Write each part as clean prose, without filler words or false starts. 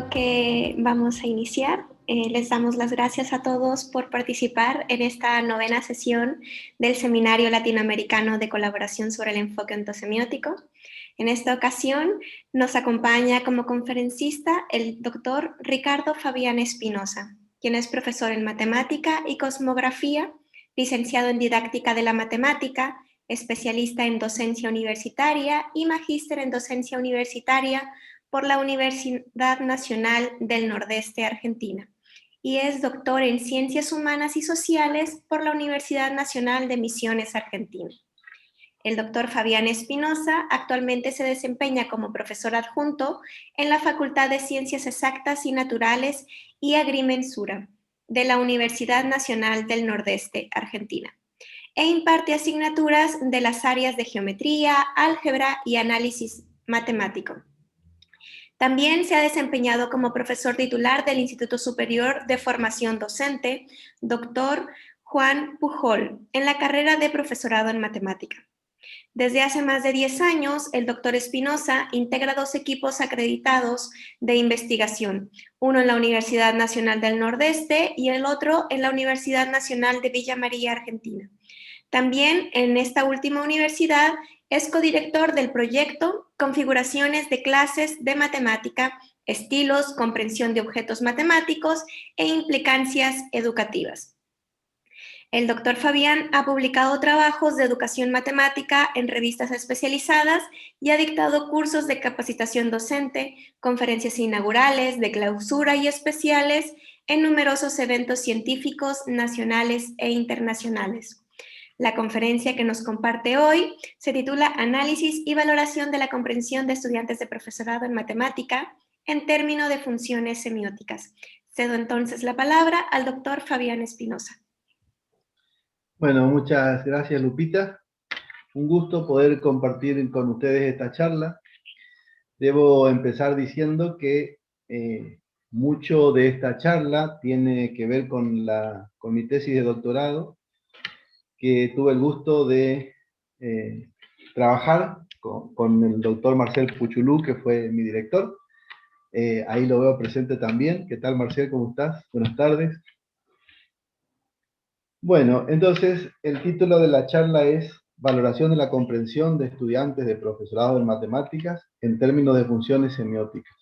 creo que vamos a iniciar. Les damos las gracias a todos por participar en esta novena sesión del Seminario Latinoamericano de Colaboración sobre el Enfoque Ontosemiótico. En esta ocasión nos acompaña como conferencista el doctor Ricardo Fabián Espinosa, quien es profesor en Matemática y Cosmografía, licenciado en Didáctica de la Matemática, especialista en Docencia Universitaria y magíster en Docencia Universitaria por la Universidad Nacional del Nordeste Argentina, y es doctor en Ciencias Humanas y Sociales por la Universidad Nacional de Misiones Argentina. El doctor Fabián Espinosa actualmente se desempeña como profesor adjunto en la Facultad de Ciencias Exactas y Naturales y Agrimensura de la Universidad Nacional del Nordeste Argentina, e imparte asignaturas de las áreas de geometría, álgebra y análisis matemático. También se ha desempeñado como profesor titular del Instituto Superior de Formación Docente, Dr. Juan Pujol, en la carrera de profesorado en matemática. Desde hace más de 10 años, el doctor Espinosa integra 2 equipos acreditados de investigación, uno en la Universidad Nacional del Nordeste y el otro en la Universidad Nacional de Villa María, Argentina. También en esta última universidad es codirector del proyecto Configuraciones de clases de matemática, estilos, comprensión de objetos matemáticos e implicancias educativas. El doctor Fabián ha publicado trabajos de educación matemática en revistas especializadas y ha dictado cursos de capacitación docente, conferencias inaugurales, de clausura y especiales en numerosos eventos científicos nacionales e internacionales. La conferencia que nos comparte hoy se titula Análisis y valoración de la comprensión de estudiantes de profesorado en matemática en términos de funciones semióticas. Cedo entonces la palabra al doctor Fabián Espinosa. Bueno, muchas gracias, Lupita. Un gusto poder compartir con ustedes esta charla. Debo empezar diciendo que mucho de esta charla tiene que ver con mi tesis de doctorado, que tuve el gusto de trabajar con el doctor Marcel Puchulú, que fue mi director. Ahí lo veo presente también. ¿Qué tal, Marcel? ¿Cómo estás? Buenas tardes. Bueno, entonces el título de la charla es Valoración de la comprensión de estudiantes de profesorado en matemáticas en términos de funciones semióticas.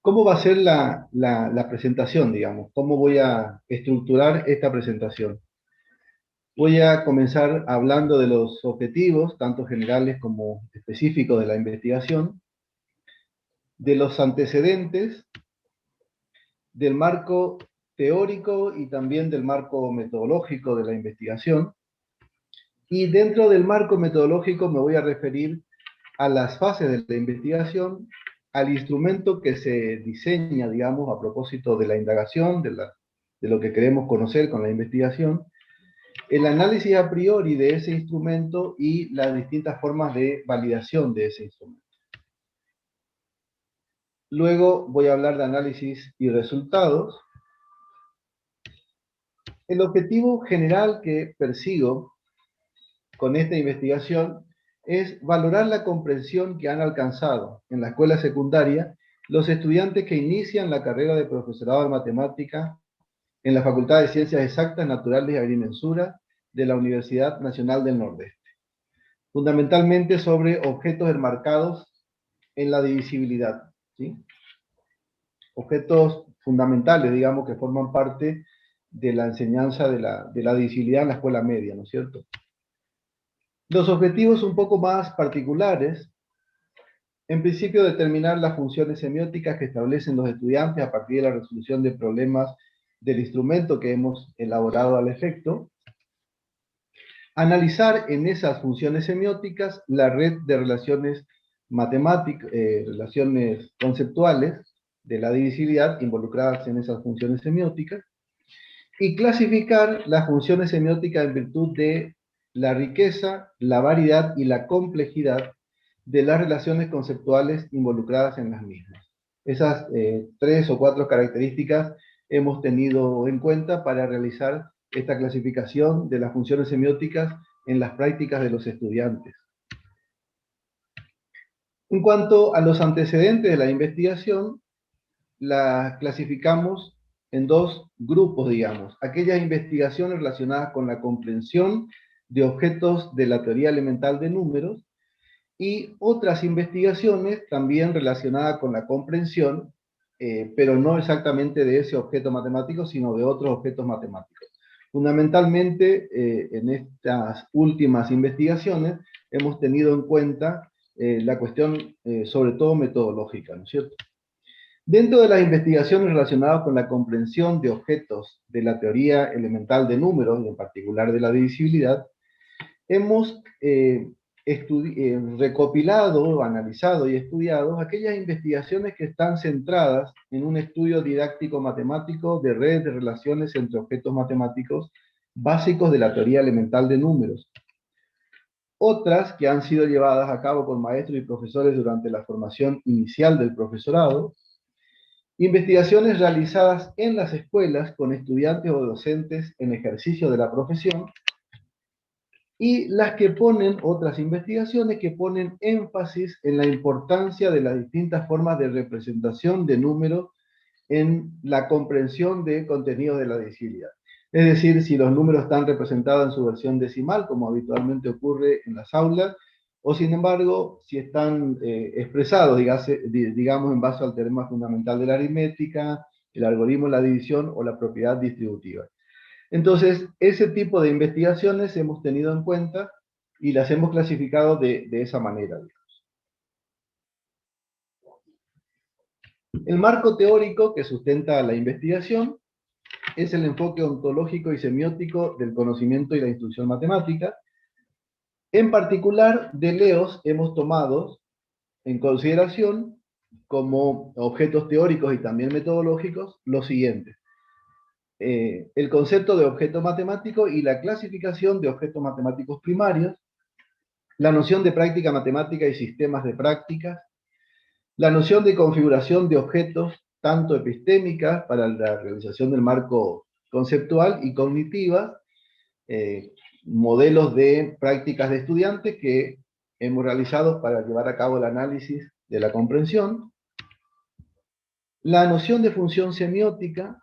¿Cómo va a ser la presentación, digamos? ¿Cómo voy a estructurar esta presentación? Voy a comenzar hablando de los objetivos, tanto generales como específicos de la investigación, de los antecedentes, del marco teórico y también del marco metodológico de la investigación. Y dentro del marco metodológico me voy a referir a las fases de la investigación, al instrumento que se diseña, digamos, a propósito de la indagación, de lo que queremos conocer con la investigación, el análisis a priori de ese instrumento y las distintas formas de validación de ese instrumento. Luego voy a hablar de análisis y resultados. El objetivo general que persigo con esta investigación es valorar la comprensión que han alcanzado en la escuela secundaria los estudiantes que inician la carrera de profesorado de matemática en la Facultad de Ciencias Exactas, Naturales y Agrimensura de la Universidad Nacional del Nordeste, fundamentalmente sobre objetos enmarcados en la divisibilidad, ¿sí? Objetos fundamentales, digamos, que forman parte de la enseñanza de la divisibilidad en la escuela media, ¿no es cierto? Los objetivos un poco más particulares, en principio, determinar las funciones semióticas que establecen los estudiantes a partir de la resolución de problemas del instrumento que hemos elaborado al efecto. Analizar en esas funciones semióticas la red de relaciones matemáticas, relaciones conceptuales de la divisibilidad involucradas en esas funciones semióticas. Y clasificar las funciones semióticas en virtud de la riqueza, la variedad y la complejidad de las relaciones conceptuales involucradas en las mismas. Esas 3 o 4 características hemos tenido en cuenta para realizar esta clasificación de las funciones semióticas en las prácticas de los estudiantes. En cuanto a los antecedentes de la investigación, las clasificamos en dos grupos, digamos. Aquellas investigaciones relacionadas con la comprensión de objetos de la teoría elemental de números y otras investigaciones también relacionadas con la comprensión, pero no exactamente de ese objeto matemático, sino de otros objetos matemáticos. Fundamentalmente, en estas últimas investigaciones hemos tenido en cuenta la cuestión sobre todo metodológica, ¿no es cierto? Dentro de las investigaciones relacionadas con la comprensión de objetos de la teoría elemental de números, y en particular de la divisibilidad, hemos recopilado, analizado y estudiado aquellas investigaciones que están centradas en un estudio didáctico matemático de redes de relaciones entre objetos matemáticos básicos de la teoría elemental de números. Otras que han sido llevadas a cabo con maestros y profesores durante la formación inicial del profesorado, investigaciones realizadas en las escuelas con estudiantes o docentes en ejercicio de la profesión, y las que ponen, otras investigaciones que ponen énfasis en la importancia de las distintas formas de representación de números en la comprensión de contenidos de la divisibilidad. Es decir, si los números están representados en su versión decimal, como habitualmente ocurre en las aulas, o sin embargo, si están expresados, digamos, en base al teorema fundamental de la aritmética, el algoritmo de la división o la propiedad distributiva. Entonces, ese tipo de investigaciones hemos tenido en cuenta y las hemos clasificado de esa manera. El marco teórico que sustenta la investigación es el enfoque ontológico y semiótico del conocimiento y la instrucción matemática. En particular, de LEOS hemos tomado en consideración como objetos teóricos y también metodológicos los siguientes. El concepto de objeto matemático y la clasificación de objetos matemáticos primarios, la noción de práctica matemática y sistemas de prácticas, la noción de configuración de objetos, tanto epistémicas para la realización del marco conceptual y cognitiva, modelos de prácticas de estudiantes que hemos realizado para llevar a cabo el análisis de la comprensión, la noción de función semiótica,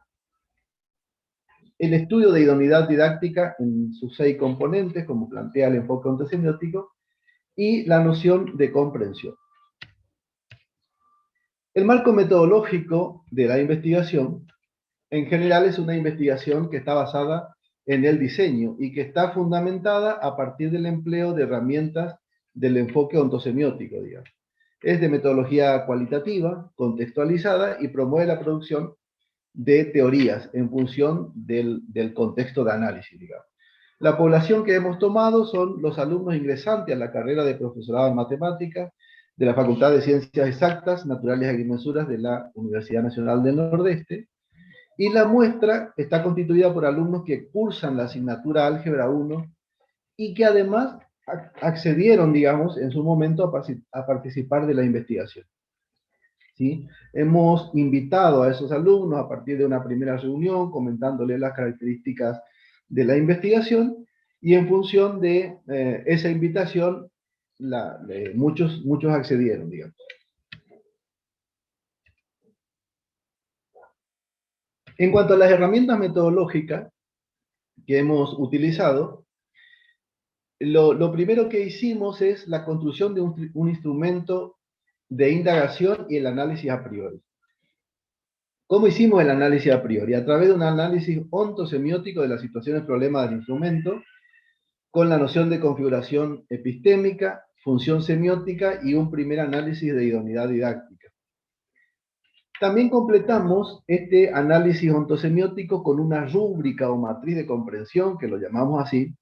el estudio de idoneidad didáctica en sus 6 componentes, como plantea el enfoque ontosemiótico, y la noción de comprensión. El marco metodológico de la investigación, en general, es una investigación que está basada en el diseño y que está fundamentada a partir del empleo de herramientas del enfoque ontosemiótico, digamos. Es de metodología cualitativa, contextualizada y promueve la producción de teorías en función del contexto de análisis, digamos. La población que hemos tomado son los alumnos ingresantes a la carrera de profesorado en matemáticas de la Facultad de Ciencias Exactas, Naturales y Agrimensuras de la Universidad Nacional del Nordeste, y la muestra está constituida por alumnos que cursan la asignatura Álgebra 1 y que además accedieron, digamos, en su momento a participar de la investigación. ¿Sí? Hemos invitado a esos alumnos a partir de una primera reunión, comentándoles las características de la investigación, y en función de esa invitación, muchos accedieron, digamos. En cuanto a las herramientas metodológicas que hemos utilizado, lo primero que hicimos es la construcción de un instrumento de indagación y el análisis a priori. ¿Cómo hicimos el análisis a priori? A través de un análisis ontosemiótico de las situaciones problemas del instrumento, con la noción de configuración epistémica, función semiótica y un primer análisis de idoneidad didáctica. También completamos este análisis ontosemiótico con una rúbrica o matriz de comprensión, que lo llamamos así,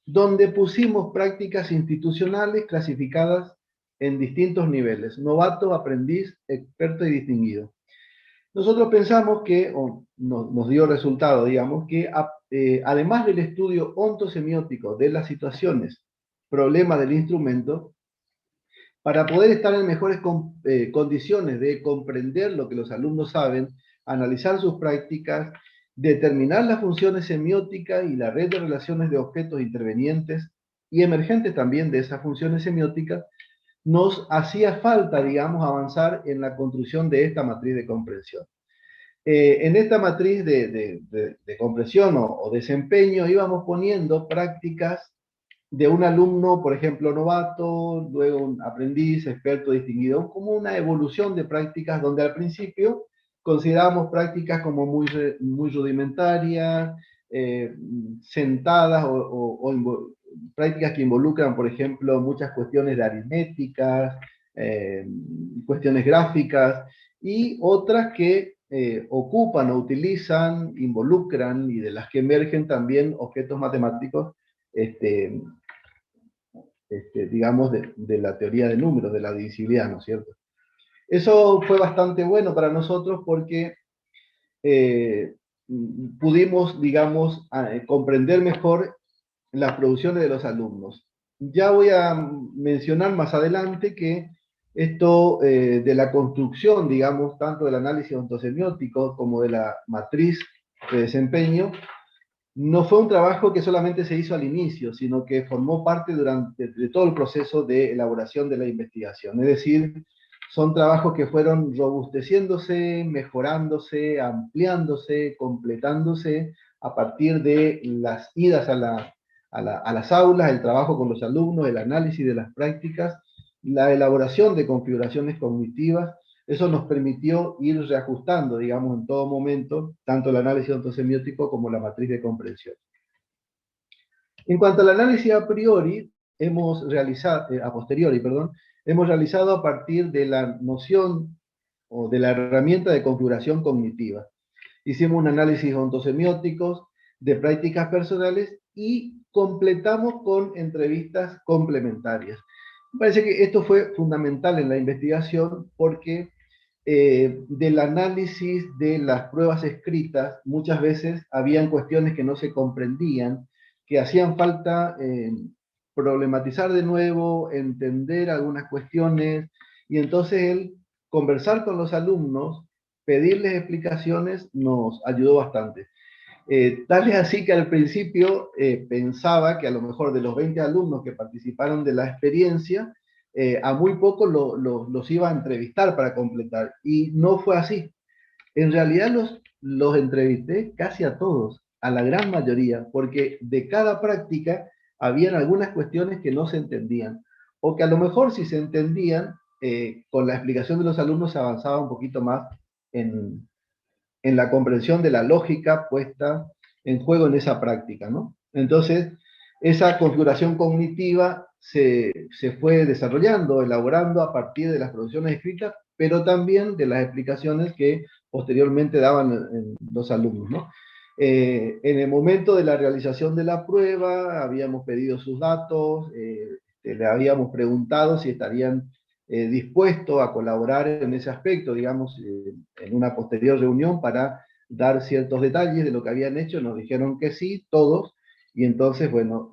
donde pusimos prácticas institucionales clasificadas en distintos niveles: novato, aprendiz, experto y distinguido. Nosotros pensamos que, o nos dio resultado, digamos, que además del estudio ontosemiótico de las situaciones, problemas del instrumento, para poder estar en mejores condiciones de comprender lo que los alumnos saben, analizar sus prácticas, determinar las funciones semióticas y la red de relaciones de objetos intervenientes y emergentes también de esas funciones semióticas, nos hacía falta, digamos, avanzar en la construcción de esta matriz de comprensión. En esta matriz de comprensión o desempeño íbamos poniendo prácticas de un alumno, por ejemplo, novato, luego un aprendiz, experto, distinguido, como una evolución de prácticas donde al principio considerábamos prácticas como muy rudimentarias, sentadas prácticas que involucran, por ejemplo, muchas cuestiones de aritmética, cuestiones gráficas, y otras que ocupan o utilizan, involucran y de las que emergen también objetos matemáticos este, digamos, de la teoría de números, de la divisibilidad, ¿no es cierto? Eso fue bastante bueno para nosotros porque eh, pudimos, digamos, comprender mejor las producciones de los alumnos. Ya voy a mencionar más adelante que esto de la construcción, digamos, tanto del análisis ontosemiótico como de la matriz de desempeño, no fue un trabajo que solamente se hizo al inicio, sino que formó parte durante de todo el proceso de elaboración de la investigación. Es decir, son trabajos que fueron robusteciéndose, mejorándose, ampliándose, completándose a partir de las idas a las aulas, el trabajo con los alumnos, el análisis de las prácticas, la elaboración de configuraciones cognitivas. Eso nos permitió ir reajustando, digamos, en todo momento, tanto el análisis ontosemiótico como la matriz de comprensión. En cuanto al análisis a priori, a posteriori, perdón, hemos realizado a partir de la noción o de la herramienta de configuración cognitiva. Hicimos un análisis ontosemióticos de prácticas personales y completamos con entrevistas complementarias. Me parece que esto fue fundamental en la investigación porque del análisis de las pruebas escritas, muchas veces habían cuestiones que no se comprendían, que hacían falta problematizar de nuevo, entender algunas cuestiones, y entonces el conversar con los alumnos, pedirles explicaciones, nos ayudó bastante. Tal es así que al principio pensaba que a lo mejor de los 20 alumnos que participaron de la experiencia, a muy pocos los iba a entrevistar para completar. Y no fue así. En realidad los entrevisté casi a todos, a la gran mayoría, porque de cada práctica habían algunas cuestiones que no se entendían, o que a lo mejor si se entendían, con la explicación de los alumnos se avanzaba un poquito más en, en la comprensión de la lógica puesta en juego en esa práctica, ¿no? Entonces, esa configuración cognitiva se fue desarrollando, elaborando a partir de las producciones escritas, pero también de las explicaciones que posteriormente daban los alumnos, ¿no? En el momento de la realización de la prueba, habíamos pedido sus datos, le habíamos preguntado si estarían dispuesto a colaborar en ese aspecto, digamos, en una posterior reunión para dar ciertos detalles de lo que habían hecho. Nos dijeron que sí, todos, y entonces, bueno,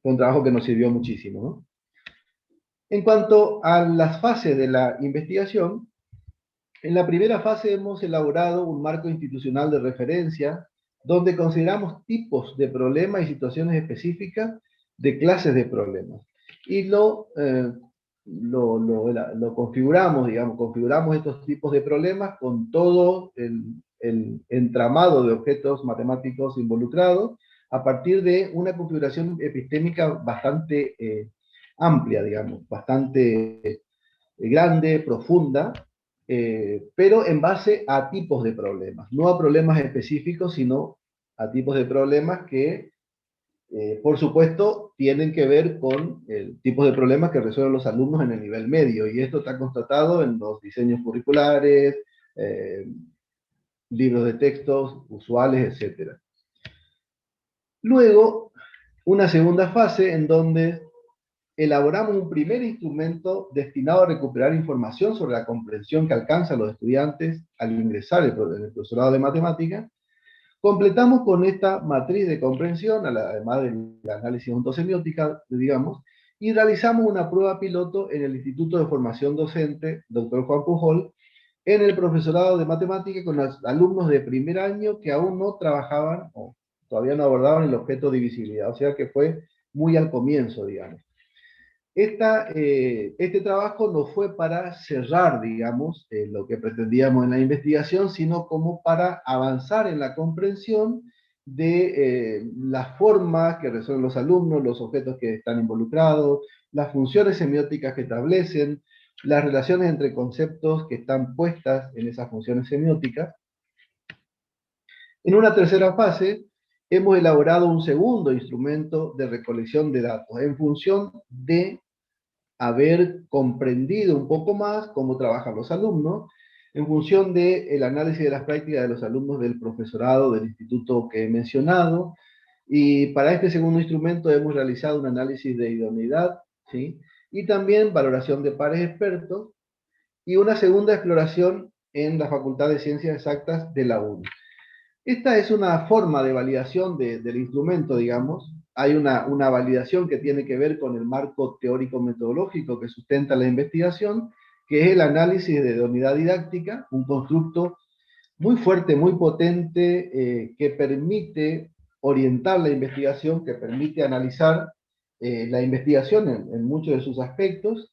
fue un trabajo que nos sirvió muchísimo, ¿no? En cuanto a las fases de la investigación, en la primera fase hemos elaborado un marco institucional de referencia donde consideramos tipos de problemas y situaciones específicas de clases de problemas. Y lo configuramos, digamos, configuramos estos tipos de problemas con todo el entramado de objetos matemáticos involucrados a partir de una configuración epistémica bastante amplia, digamos, bastante grande, profunda, pero en base a tipos de problemas, no a problemas específicos, sino a tipos de problemas que por supuesto, tienen que ver con el tipo de problemas que resuelven los alumnos en el nivel medio, y esto está constatado en los diseños curriculares, eh, libros de textos usuales, etc. Luego, una segunda fase en donde elaboramos un primer instrumento destinado a recuperar información sobre la comprensión que alcanzan los estudiantes al ingresar en el profesorado de matemáticas. Completamos con esta matriz de comprensión, además del análisis ontosemiótica, digamos, y realizamos una prueba piloto en el Instituto de Formación Docente, Dr. Juan Pujol, en el profesorado de matemática con los alumnos de primer año que aún no trabajaban o todavía no abordaban el objeto de divisibilidad, o sea que fue muy al comienzo, digamos. Este trabajo no fue para cerrar, digamos, lo que pretendíamos en la investigación, sino como para avanzar en la comprensión de las formas que resuelven los alumnos, los objetos que están involucrados, las funciones semióticas que establecen, las relaciones entre conceptos que están puestas en esas funciones semióticas. En una tercera fase, hemos elaborado un segundo instrumento de recolección de datos en función de haber comprendido un poco más cómo trabajan los alumnos, en función del análisis de las prácticas de los alumnos del profesorado del instituto que he mencionado, y para este segundo instrumento hemos realizado un análisis de idoneidad, ¿sí? Y también valoración de pares expertos, y una segunda exploración en la Facultad de Ciencias Exactas de la UNI. Esta es una forma de validación del instrumento, digamos. Hay una validación que tiene que ver con el marco teórico-metodológico que sustenta la investigación, que es el análisis de idoneidad didáctica, un constructo muy fuerte, muy potente, que permite orientar la investigación, que permite analizar la investigación en muchos de sus aspectos.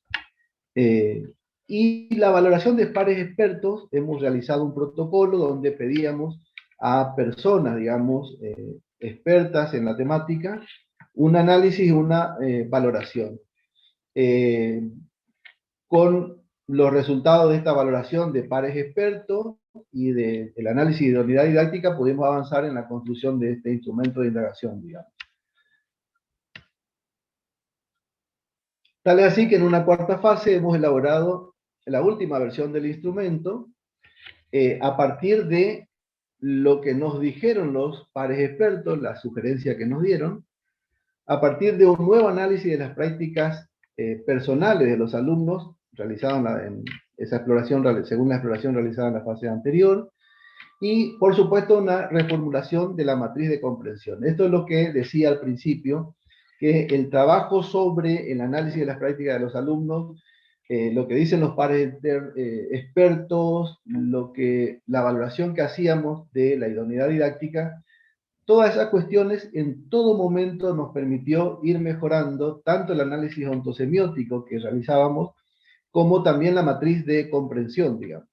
Y la valoración de pares expertos, hemos realizado un protocolo donde pedíamos a personas, digamos, expertas en la temática, un análisis y una valoración. Con los resultados de esta valoración de pares expertos y del análisis de idoneidad didáctica, pudimos avanzar en la construcción de este instrumento de indagación, digamos. Tal es así que en una cuarta fase hemos elaborado la última versión del instrumento, a partir de lo que nos dijeron los pares expertos, la sugerencia que nos dieron, a partir de un nuevo análisis de las prácticas personales de los alumnos, realizado en esa exploración, según la exploración realizada en la fase anterior, y por supuesto una reformulación de la matriz de comprensión. Esto es lo que decía al principio, que el trabajo sobre el análisis de las prácticas de los alumnos, lo que dicen los pares expertos, la valoración que hacíamos de la idoneidad didáctica, todas esas cuestiones en todo momento nos permitió ir mejorando tanto el análisis ontosemiótico que realizábamos, como también la matriz de comprensión, digamos.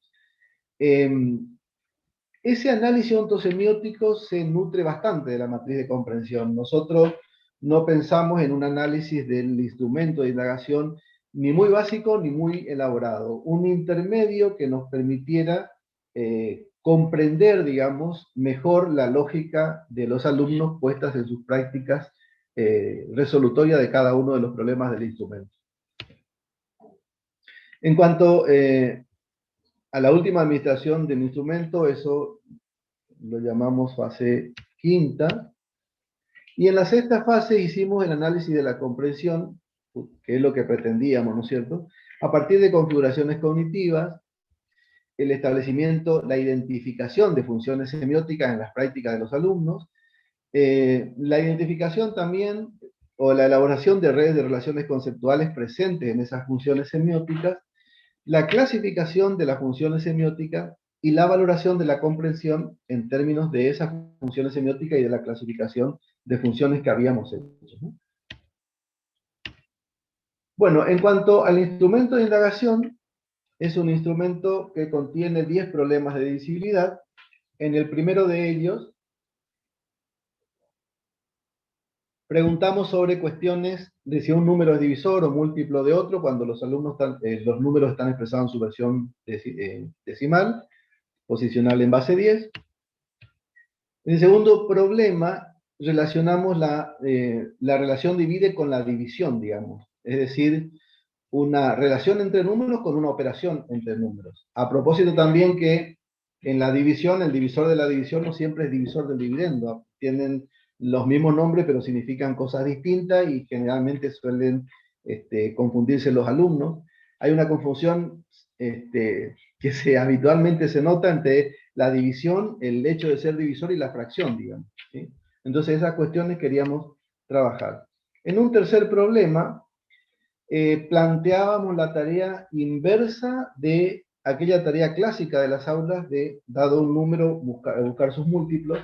Ese análisis ontosemiótico se nutre bastante de la matriz de comprensión. Nosotros no pensamos en un análisis del instrumento de indagación ni muy básico ni muy elaborado, un intermedio que nos permitiera comprender, digamos, mejor la lógica de los alumnos puestas en sus prácticas resolutorias de cada uno de los problemas del instrumento. En cuanto a la última administración del instrumento, eso lo llamamos fase quinta, y en la sexta fase hicimos el análisis de la comprensión, que es lo que pretendíamos, ¿no es cierto?, a partir de configuraciones cognitivas, el establecimiento, la identificación de funciones semióticas en las prácticas de los alumnos, la identificación también, o la elaboración de redes de relaciones conceptuales presentes en esas funciones semióticas, la clasificación de las funciones semióticas y la valoración de la comprensión en términos de esas funciones semióticas y de la clasificación de funciones que habíamos hecho, ¿no? Bueno, en cuanto al instrumento de indagación, es un instrumento que contiene 10 problemas de divisibilidad. En el primero de ellos, preguntamos sobre cuestiones de si un número es divisor o múltiplo de otro cuando los números están expresados en su versión decimal, posicional en base 10. En el segundo problema, relacionamos la relación divide con la división, digamos. Es decir, una relación entre números con una operación entre números. A propósito también que en la división, el divisor de la división no siempre es divisor del dividendo. Tienen los mismos nombres, pero significan cosas distintas y generalmente suelen confundirse los alumnos. Hay una confusión que habitualmente se nota entre la división, el hecho de ser divisor y la fracción, digamos, ¿sí? Entonces esas cuestiones queríamos trabajar. En un tercer problema, planteábamos la tarea inversa de aquella tarea clásica de las aulas de, dado un número, buscar sus múltiplos.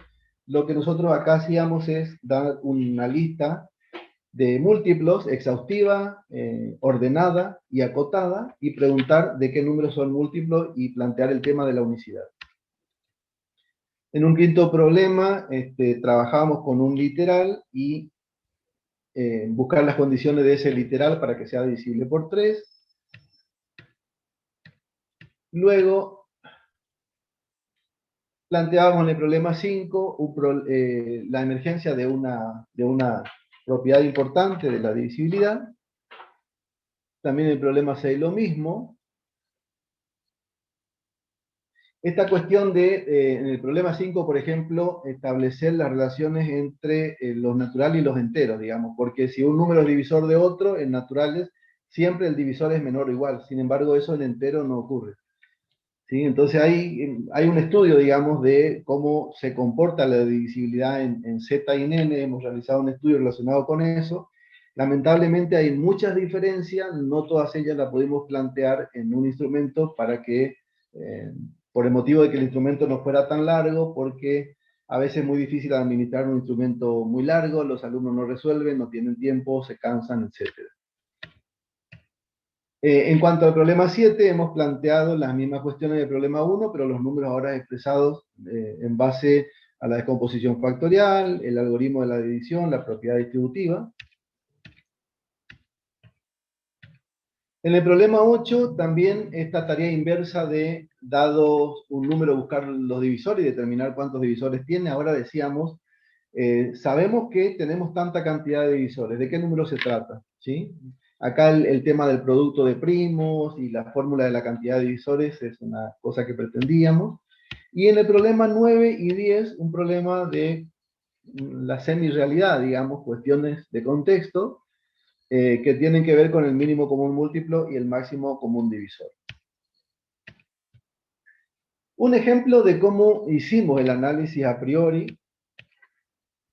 Lo que nosotros acá hacíamos es dar una lista de múltiplos, exhaustiva, ordenada y acotada, y preguntar de qué números son múltiplos y plantear el tema de la unicidad. En un quinto problema, trabajamos con un literal y buscar las condiciones de ese literal para que sea divisible por 3. Luego, planteábamos en el problema 5 la emergencia de una propiedad importante de la divisibilidad. También en el problema 6 lo mismo. Esta cuestión de, en el problema 5, por ejemplo, establecer las relaciones entre los naturales y los enteros, digamos, porque si un número es divisor de otro, en naturales, siempre el divisor es menor o igual. Sin embargo, eso en entero no ocurre. ¿Sí? Entonces hay un estudio, digamos, de cómo se comporta la divisibilidad en Z y en N. Hemos realizado un estudio relacionado con eso. Lamentablemente hay muchas diferencias, no todas ellas las pudimos plantear en un instrumento para que, por el motivo de que el instrumento no fuera tan largo, porque a veces es muy difícil administrar un instrumento muy largo, los alumnos no resuelven, no tienen tiempo, se cansan, etc. En cuanto al problema 7, hemos planteado las mismas cuestiones del problema 1, pero los números ahora expresados en base a la descomposición factorial, el algoritmo de la división, la propiedad distributiva. En el problema 8, también esta tarea inversa de, dado un número, buscar los divisores y determinar cuántos divisores tiene. Ahora decíamos, sabemos que tenemos tanta cantidad de divisores. ¿De qué número se trata? ¿Sí? Acá el tema del producto de primos y la fórmula de la cantidad de divisores es una cosa que pretendíamos. Y en el problema 9 y 10, un problema de la semi-realidad, digamos, cuestiones de contexto, que tienen que ver con el mínimo común múltiplo y el máximo común divisor. Un ejemplo de cómo hicimos el análisis a priori,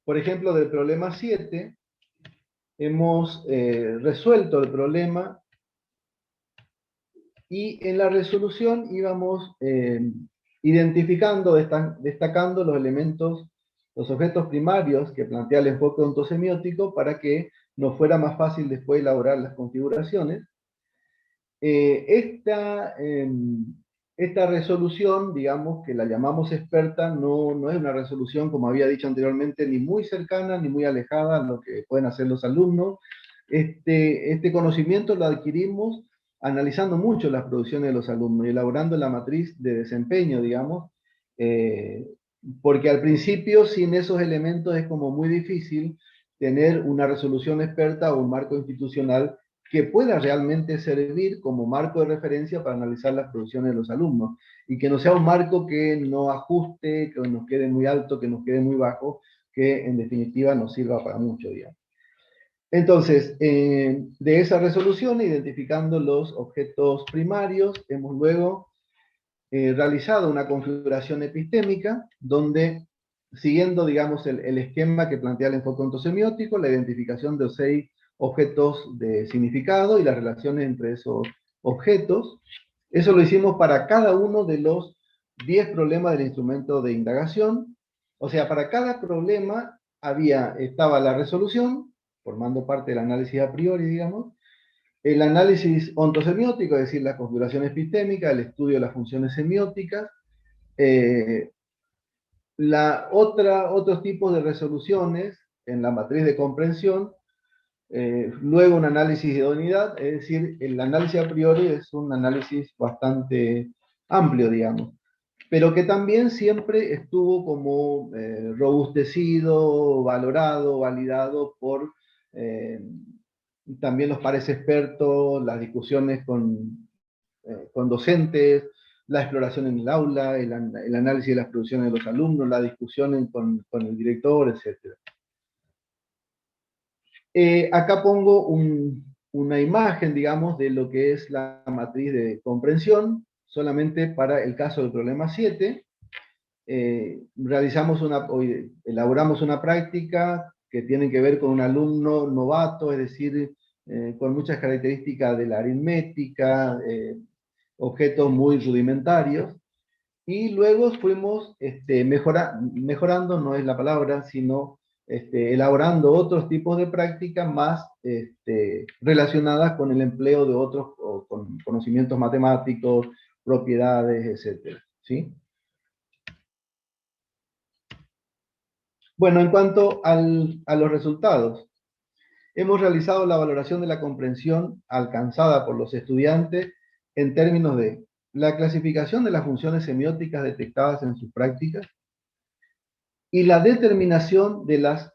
por ejemplo, del problema 7, hemos resuelto el problema y en la resolución íbamos identificando, destacando los elementos, los objetos primarios que plantea el enfoque ontosemiótico para que nos fuera más fácil después elaborar las configuraciones. Esta resolución, digamos, que la llamamos experta, no es una resolución, como había dicho anteriormente, ni muy cercana ni muy alejada a lo que pueden hacer los alumnos. Este conocimiento lo adquirimos analizando mucho las producciones de los alumnos y elaborando la matriz de desempeño, digamos, porque al principio, sin esos elementos, es como muy difícil tener una resolución experta o un marco institucional que pueda realmente servir como marco de referencia para analizar las producciones de los alumnos, y que no sea un marco que no ajuste, que nos quede muy alto, que nos quede muy bajo, que en definitiva nos sirva para mucho, digamos. Entonces, de esa resolución, identificando los objetos primarios, hemos luego realizado una configuración epistémica, donde, siguiendo, digamos, el esquema que plantea el enfoque ontosemiótico, la identificación de 6 objetos de significado y las relaciones entre esos objetos. Eso lo hicimos para cada uno de los 10 problemas del instrumento de indagación. O sea, para cada problema estaba la resolución, formando parte del análisis a priori, digamos, el análisis ontosemiótico, es decir, la configuración epistémica, el estudio de las funciones semióticas, otros tipos de resoluciones en la matriz de comprensión, luego un análisis de idoneidad, es decir, el análisis a priori es un análisis bastante amplio, digamos, pero que también siempre estuvo como robustecido, valorado, validado por también los pares expertos, las discusiones con docentes, la exploración en el aula, el análisis de las producciones de los alumnos, la discusión con el director, etc. Acá pongo una imagen, digamos, de lo que es la matriz de comprensión, solamente para el caso del problema 7. Elaboramos una práctica que tiene que ver con un alumno novato, es decir, con muchas características de la aritmética, objetos muy rudimentarios, y luego fuimos mejorando, no es la palabra, sino elaborando otros tipos de prácticas más relacionadas con el empleo de otros, o con conocimientos matemáticos, propiedades, etcétera, ¿sí? Bueno, en cuanto a los resultados, hemos realizado la valoración de la comprensión alcanzada por los estudiantes en términos de la clasificación de las funciones semióticas detectadas en sus prácticas y la determinación de las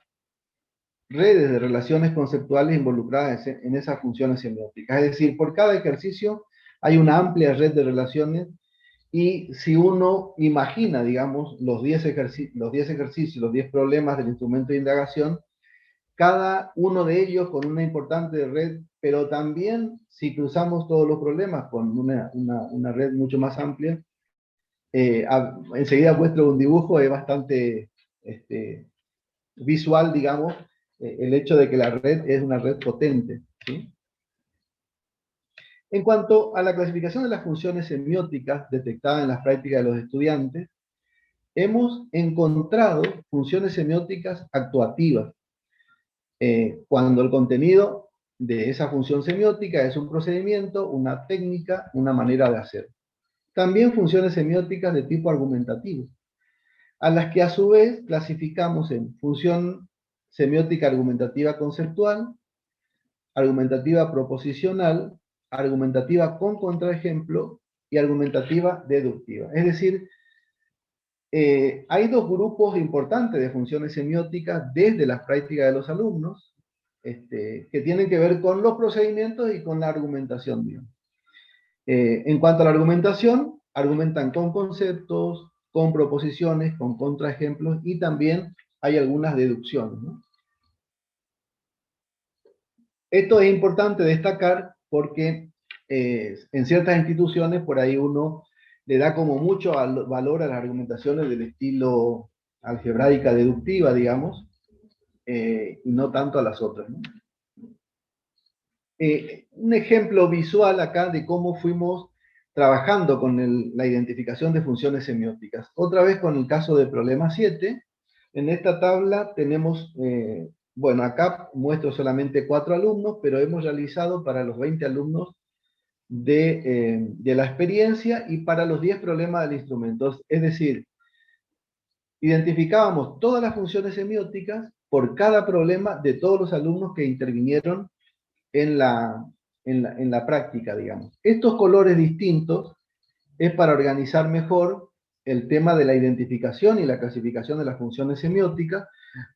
redes de relaciones conceptuales involucradas en esas funciones semióticas. Es decir, por cada ejercicio hay una amplia red de relaciones, y si uno imagina, digamos, los 10 ejercicios, los 10 problemas del instrumento de indagación, cada uno de ellos con una importante red, pero también si cruzamos todos los problemas con una red mucho más amplia, enseguida muestro un dibujo, es bastante visual, digamos, el hecho de que la red es una red potente, ¿sí? En cuanto a la clasificación de las funciones semióticas detectadas en las prácticas de los estudiantes, hemos encontrado funciones semióticas actuativas, cuando el contenido de esa función semiótica es un procedimiento, una técnica, una manera de hacer. También funciones semióticas de tipo argumentativo, a las que a su vez clasificamos en función semiótica argumentativa conceptual, argumentativa proposicional, argumentativa con contraejemplo y argumentativa deductiva. Es decir, hay dos grupos importantes de funciones semióticas desde las prácticas de los alumnos, que tienen que ver con los procedimientos y con la argumentación, digamos. En cuanto a la argumentación, argumentan con conceptos, con proposiciones, con contraejemplos, y también hay algunas deducciones, ¿no? Esto es importante destacar porque en ciertas instituciones por ahí uno le da como mucho valor a las argumentaciones del estilo algebraica deductiva, digamos, y no tanto a las otras, ¿no? Un ejemplo visual acá de cómo fuimos trabajando con la identificación de funciones semióticas. Otra vez con el caso del problema 7. En esta tabla tenemos, bueno, acá muestro solamente 4 alumnos, pero hemos realizado para los 20 alumnos de la experiencia y para los 10 problemas del instrumento. Es decir, identificábamos todas las funciones semióticas por cada problema de todos los alumnos que intervinieron en la práctica, digamos. Estos colores distintos es para organizar mejor el tema de la identificación y la clasificación de las funciones semióticas.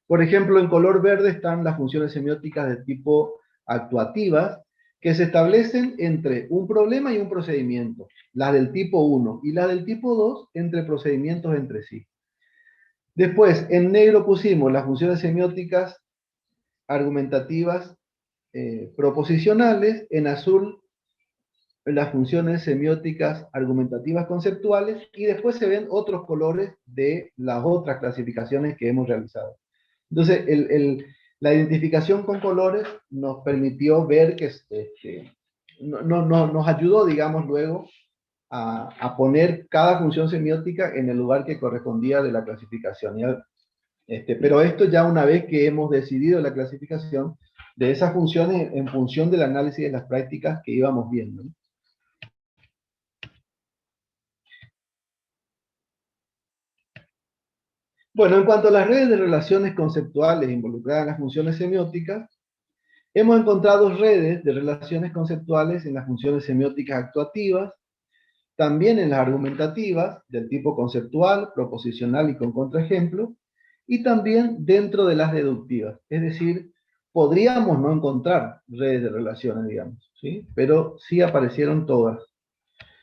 Por ejemplo, en color verde están las funciones semióticas de tipo actuativas, que se establecen entre un problema y un procedimiento, las del tipo 1 y las del tipo 2 entre procedimientos entre sí. Después, en negro pusimos las funciones semióticas argumentativas proposicionales, en azul las funciones semióticas argumentativas conceptuales, y después se ven otros colores de las otras clasificaciones que hemos realizado. Entonces, la identificación con colores nos permitió ver que nos ayudó, digamos, luego a poner cada función semiótica en el lugar que correspondía de la clasificación. Pero esto ya una vez que hemos decidido la clasificación de esas funciones en función del análisis de las prácticas que íbamos viendo, ¿no? Bueno, en cuanto a las redes de relaciones conceptuales involucradas en las funciones semióticas, hemos encontrado redes de relaciones conceptuales en las funciones semióticas actuativas, también en las argumentativas, del tipo conceptual, proposicional y con contraejemplo, y también dentro de las deductivas. Es decir, podríamos no encontrar redes de relaciones, digamos, ¿sí? Pero sí aparecieron todas.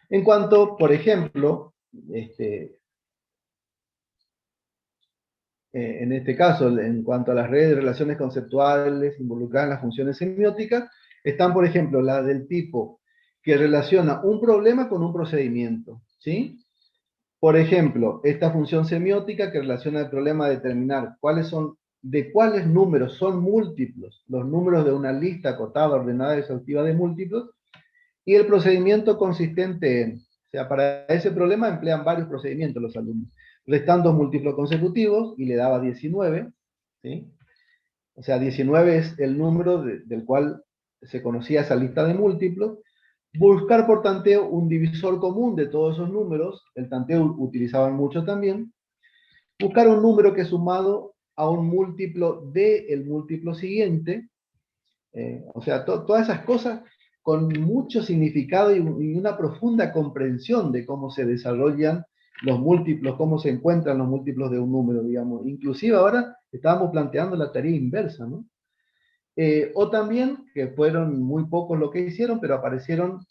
En cuanto, por ejemplo, en este caso, en cuanto a las redes de relaciones conceptuales involucradas en las funciones semióticas, están, por ejemplo, las del tipo que relaciona un problema con un procedimiento, ¿sí? Por ejemplo, esta función semiótica que relaciona el problema de determinar de cuáles números son múltiplos los números de una lista acotada, ordenada y exhaustiva de múltiplos, y el procedimiento consistente en, o sea, para ese problema emplean varios procedimientos los alumnos. Restan dos múltiplos consecutivos y le daba 19, ¿sí? O sea, 19 es el número del cual se conocía esa lista de múltiplos. Buscar por tanteo un divisor común de todos esos números, el tanteo utilizaban mucho también. Buscar un número que sumado a un múltiplo de el múltiplo siguiente, o sea, todas esas cosas con mucho significado y una profunda comprensión de cómo se desarrollan los múltiplos, cómo se encuentran los múltiplos de un número, digamos. Inclusive ahora estábamos planteando la tarea inversa, ¿no? O también, que fueron muy pocos lo que hicieron, pero aparecieron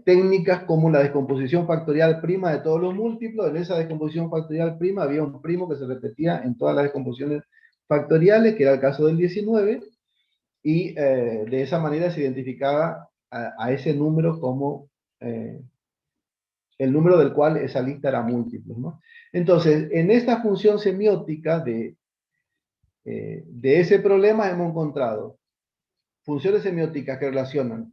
técnicas como la descomposición factorial prima de todos los múltiplos. En esa descomposición factorial prima había un primo que se repetía en todas las descomposiciones factoriales, que era el caso del 19, y de esa manera se identificaba a ese número como el número del cual esa lista era múltiplo, ¿no? Entonces, en esta función semiótica de ese problema hemos encontrado funciones semióticas que relacionan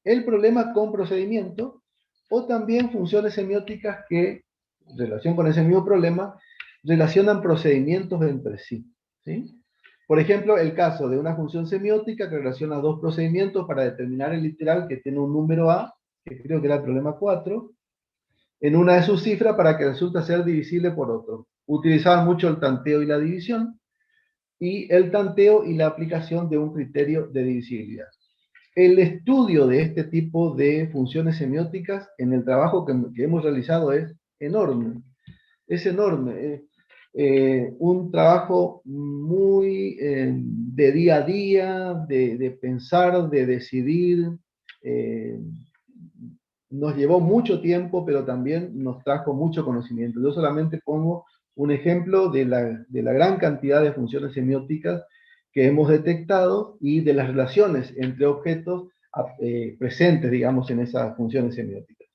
el problema con procedimiento, o también funciones semióticas que, en relación con ese mismo problema, relacionan procedimientos entre sí, ¿sí? Por ejemplo, el caso de una función semiótica que relaciona dos procedimientos para determinar el literal que tiene un número A, que creo que era el problema 4, en una de sus cifras para que resulta ser divisible por otro. Utilizaban mucho el tanteo y la división, y el tanteo y la aplicación de un criterio de divisibilidad. El estudio de este tipo de funciones semióticas en el trabajo que hemos realizado es enorme. Es enorme. Un trabajo muy de día a día, de pensar, de decidir. eh, Nos llevó mucho tiempo, pero también nos trajo mucho conocimiento. Yo solamente pongo un ejemplo de la gran cantidad de funciones semióticas que hemos detectado y de las relaciones entre objetos presentes, digamos, en esas funciones semióticas.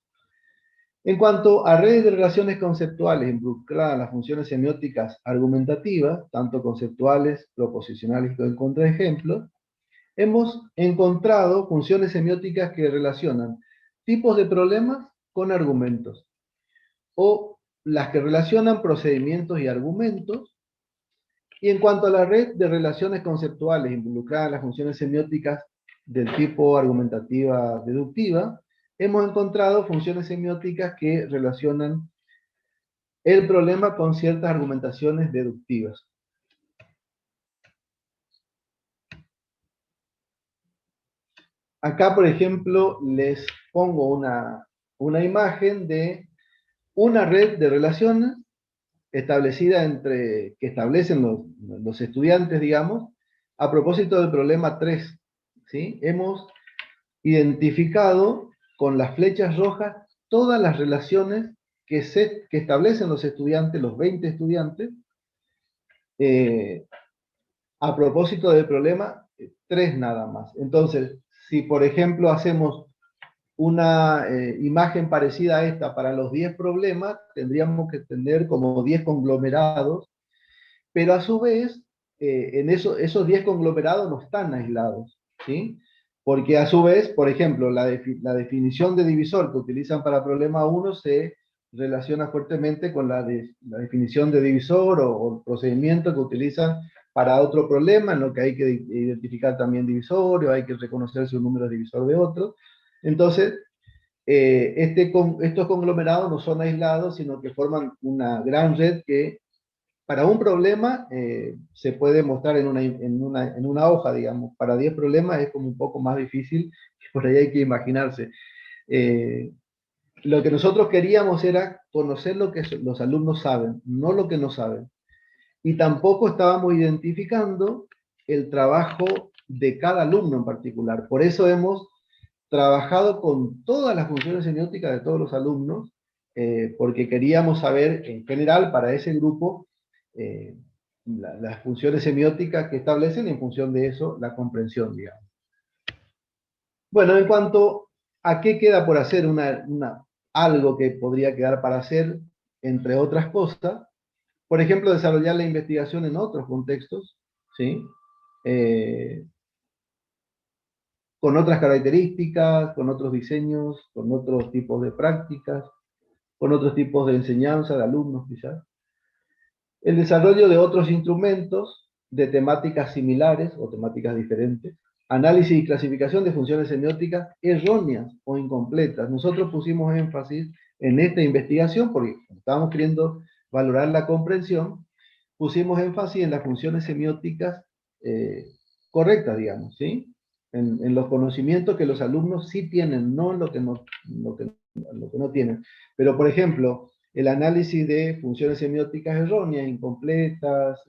En cuanto a redes de relaciones conceptuales involucradas en las funciones semióticas argumentativas, tanto conceptuales, proposicionales y con contraejemplos, hemos encontrado funciones semióticas que relacionan tipos de problemas con argumentos, o las que relacionan procedimientos y argumentos. Y en cuanto a la red de relaciones conceptuales involucradas en las funciones semióticas del tipo argumentativa deductiva, hemos encontrado funciones semióticas que relacionan el problema con ciertas argumentaciones deductivas. Acá, por ejemplo, les pongo una imagen de una red de relaciones establecida que establecen los estudiantes, digamos, a propósito del problema 3, ¿sí? Hemos identificado con las flechas rojas todas las relaciones que establecen los estudiantes, los 20 estudiantes, eh, a propósito del problema 3 nada más. Entonces, si por ejemplo hacemos una imagen parecida a esta para los 10 problemas, tendríamos que tener como 10 conglomerados, pero a su vez, esos 10 conglomerados no están aislados, ¿sí? Porque a su vez, por ejemplo, la definición de divisor que utilizan para problema 1 se relaciona fuertemente con la definición de divisor o el procedimiento que utilizan para otro problema, en lo que hay que identificar también divisores, o hay que reconocer si un número es divisor de otro. Entonces, estos conglomerados no son aislados, sino que forman una gran red que para un problema se puede mostrar en una hoja, digamos. Para 10 problemas es como un poco más difícil, por ahí hay que imaginarse. Eh, lo que nosotros queríamos era conocer lo que los alumnos saben, no lo que no saben. Y tampoco estábamos identificando el trabajo de cada alumno en particular. Por eso hemos trabajado con todas las funciones semióticas de todos los alumnos, porque queríamos saber en general para ese grupo las funciones semióticas que establecen, en función de eso la comprensión, digamos. Bueno, en cuanto a qué queda por hacer, algo que podría quedar para hacer, entre otras cosas, por ejemplo, desarrollar la investigación en otros contextos, ¿sí? Eh, con otras características, con otros diseños, con otros tipos de prácticas, con otros tipos de enseñanza de alumnos quizás. El desarrollo de otros instrumentos de temáticas similares o temáticas diferentes, análisis y clasificación de funciones semióticas erróneas o incompletas. Nosotros pusimos énfasis en esta investigación porque estábamos queriendo valorar la comprensión, pusimos énfasis en las funciones semióticas correctas, digamos, ¿sí? En los conocimientos que los alumnos sí tienen, no lo que no tienen. Pero, por ejemplo, el análisis de funciones semióticas erróneas, incompletas,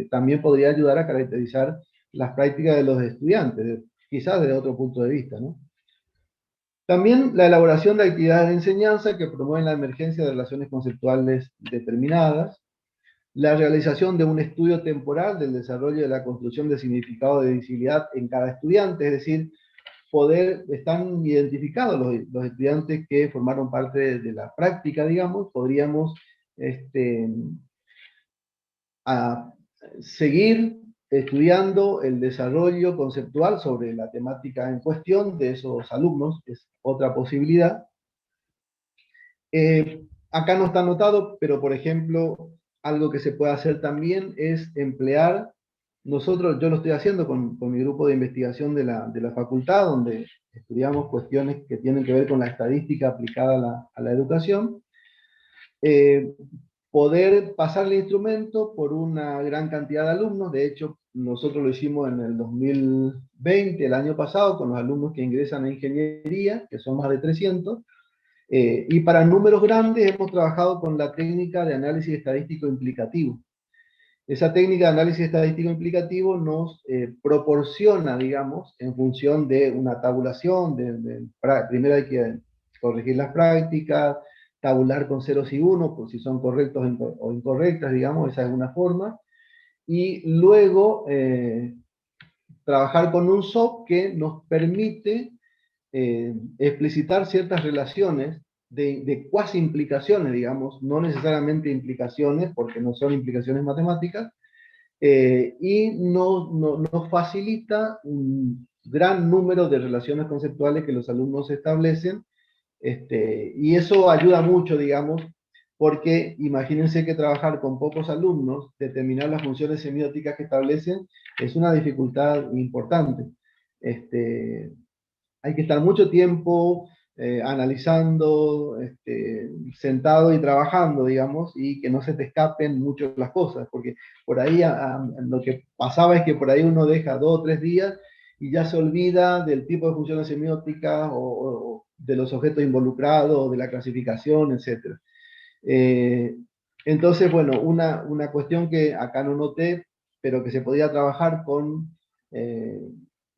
también podría ayudar a caracterizar las prácticas de los estudiantes, quizás desde otro punto de vista, ¿no? También la elaboración de actividades de enseñanza que promueven la emergencia de relaciones conceptuales determinadas, la realización de un estudio temporal del desarrollo de la construcción de significado de visibilidad en cada estudiante, es decir, están identificados los estudiantes que formaron parte de la práctica, digamos, podríamos a seguir estudiando el desarrollo conceptual sobre la temática en cuestión de esos alumnos, es otra posibilidad. Acá no está anotado, pero por ejemplo, algo que se puede hacer también es emplear, yo lo estoy haciendo con mi grupo de investigación de la facultad, donde estudiamos cuestiones que tienen que ver con la estadística aplicada a la educación, poder pasar el instrumento por una gran cantidad de alumnos. De hecho, nosotros lo hicimos en el 2020, el año pasado, con los alumnos que ingresan a ingeniería, que son más de 300, y para números grandes hemos trabajado con la técnica de análisis estadístico implicativo. Esa técnica de análisis estadístico implicativo nos proporciona, digamos, en función de una tabulación, primero hay que corregir las prácticas, tabular con ceros y unos, por si son correctos o incorrectas, digamos, esa es una forma, y luego trabajar con un SOP que nos permite explicitar ciertas relaciones de cuasi implicaciones, digamos, no necesariamente implicaciones, porque no son implicaciones matemáticas, y nos facilita un gran número de relaciones conceptuales que los alumnos establecen, y eso ayuda mucho, digamos, porque imagínense que trabajar con pocos alumnos, determinar las funciones semióticas que establecen, es una dificultad importante. Hay que estar mucho tiempo analizando, sentado y trabajando, digamos, y que no se te escapen mucho las cosas, porque por ahí lo que pasaba es que por ahí uno deja 2 o 3 días y ya se olvida del tipo de funciones semióticas o de los objetos involucrados, de la clasificación, etc. Entonces, bueno, una cuestión que acá no noté, pero que se podía trabajar con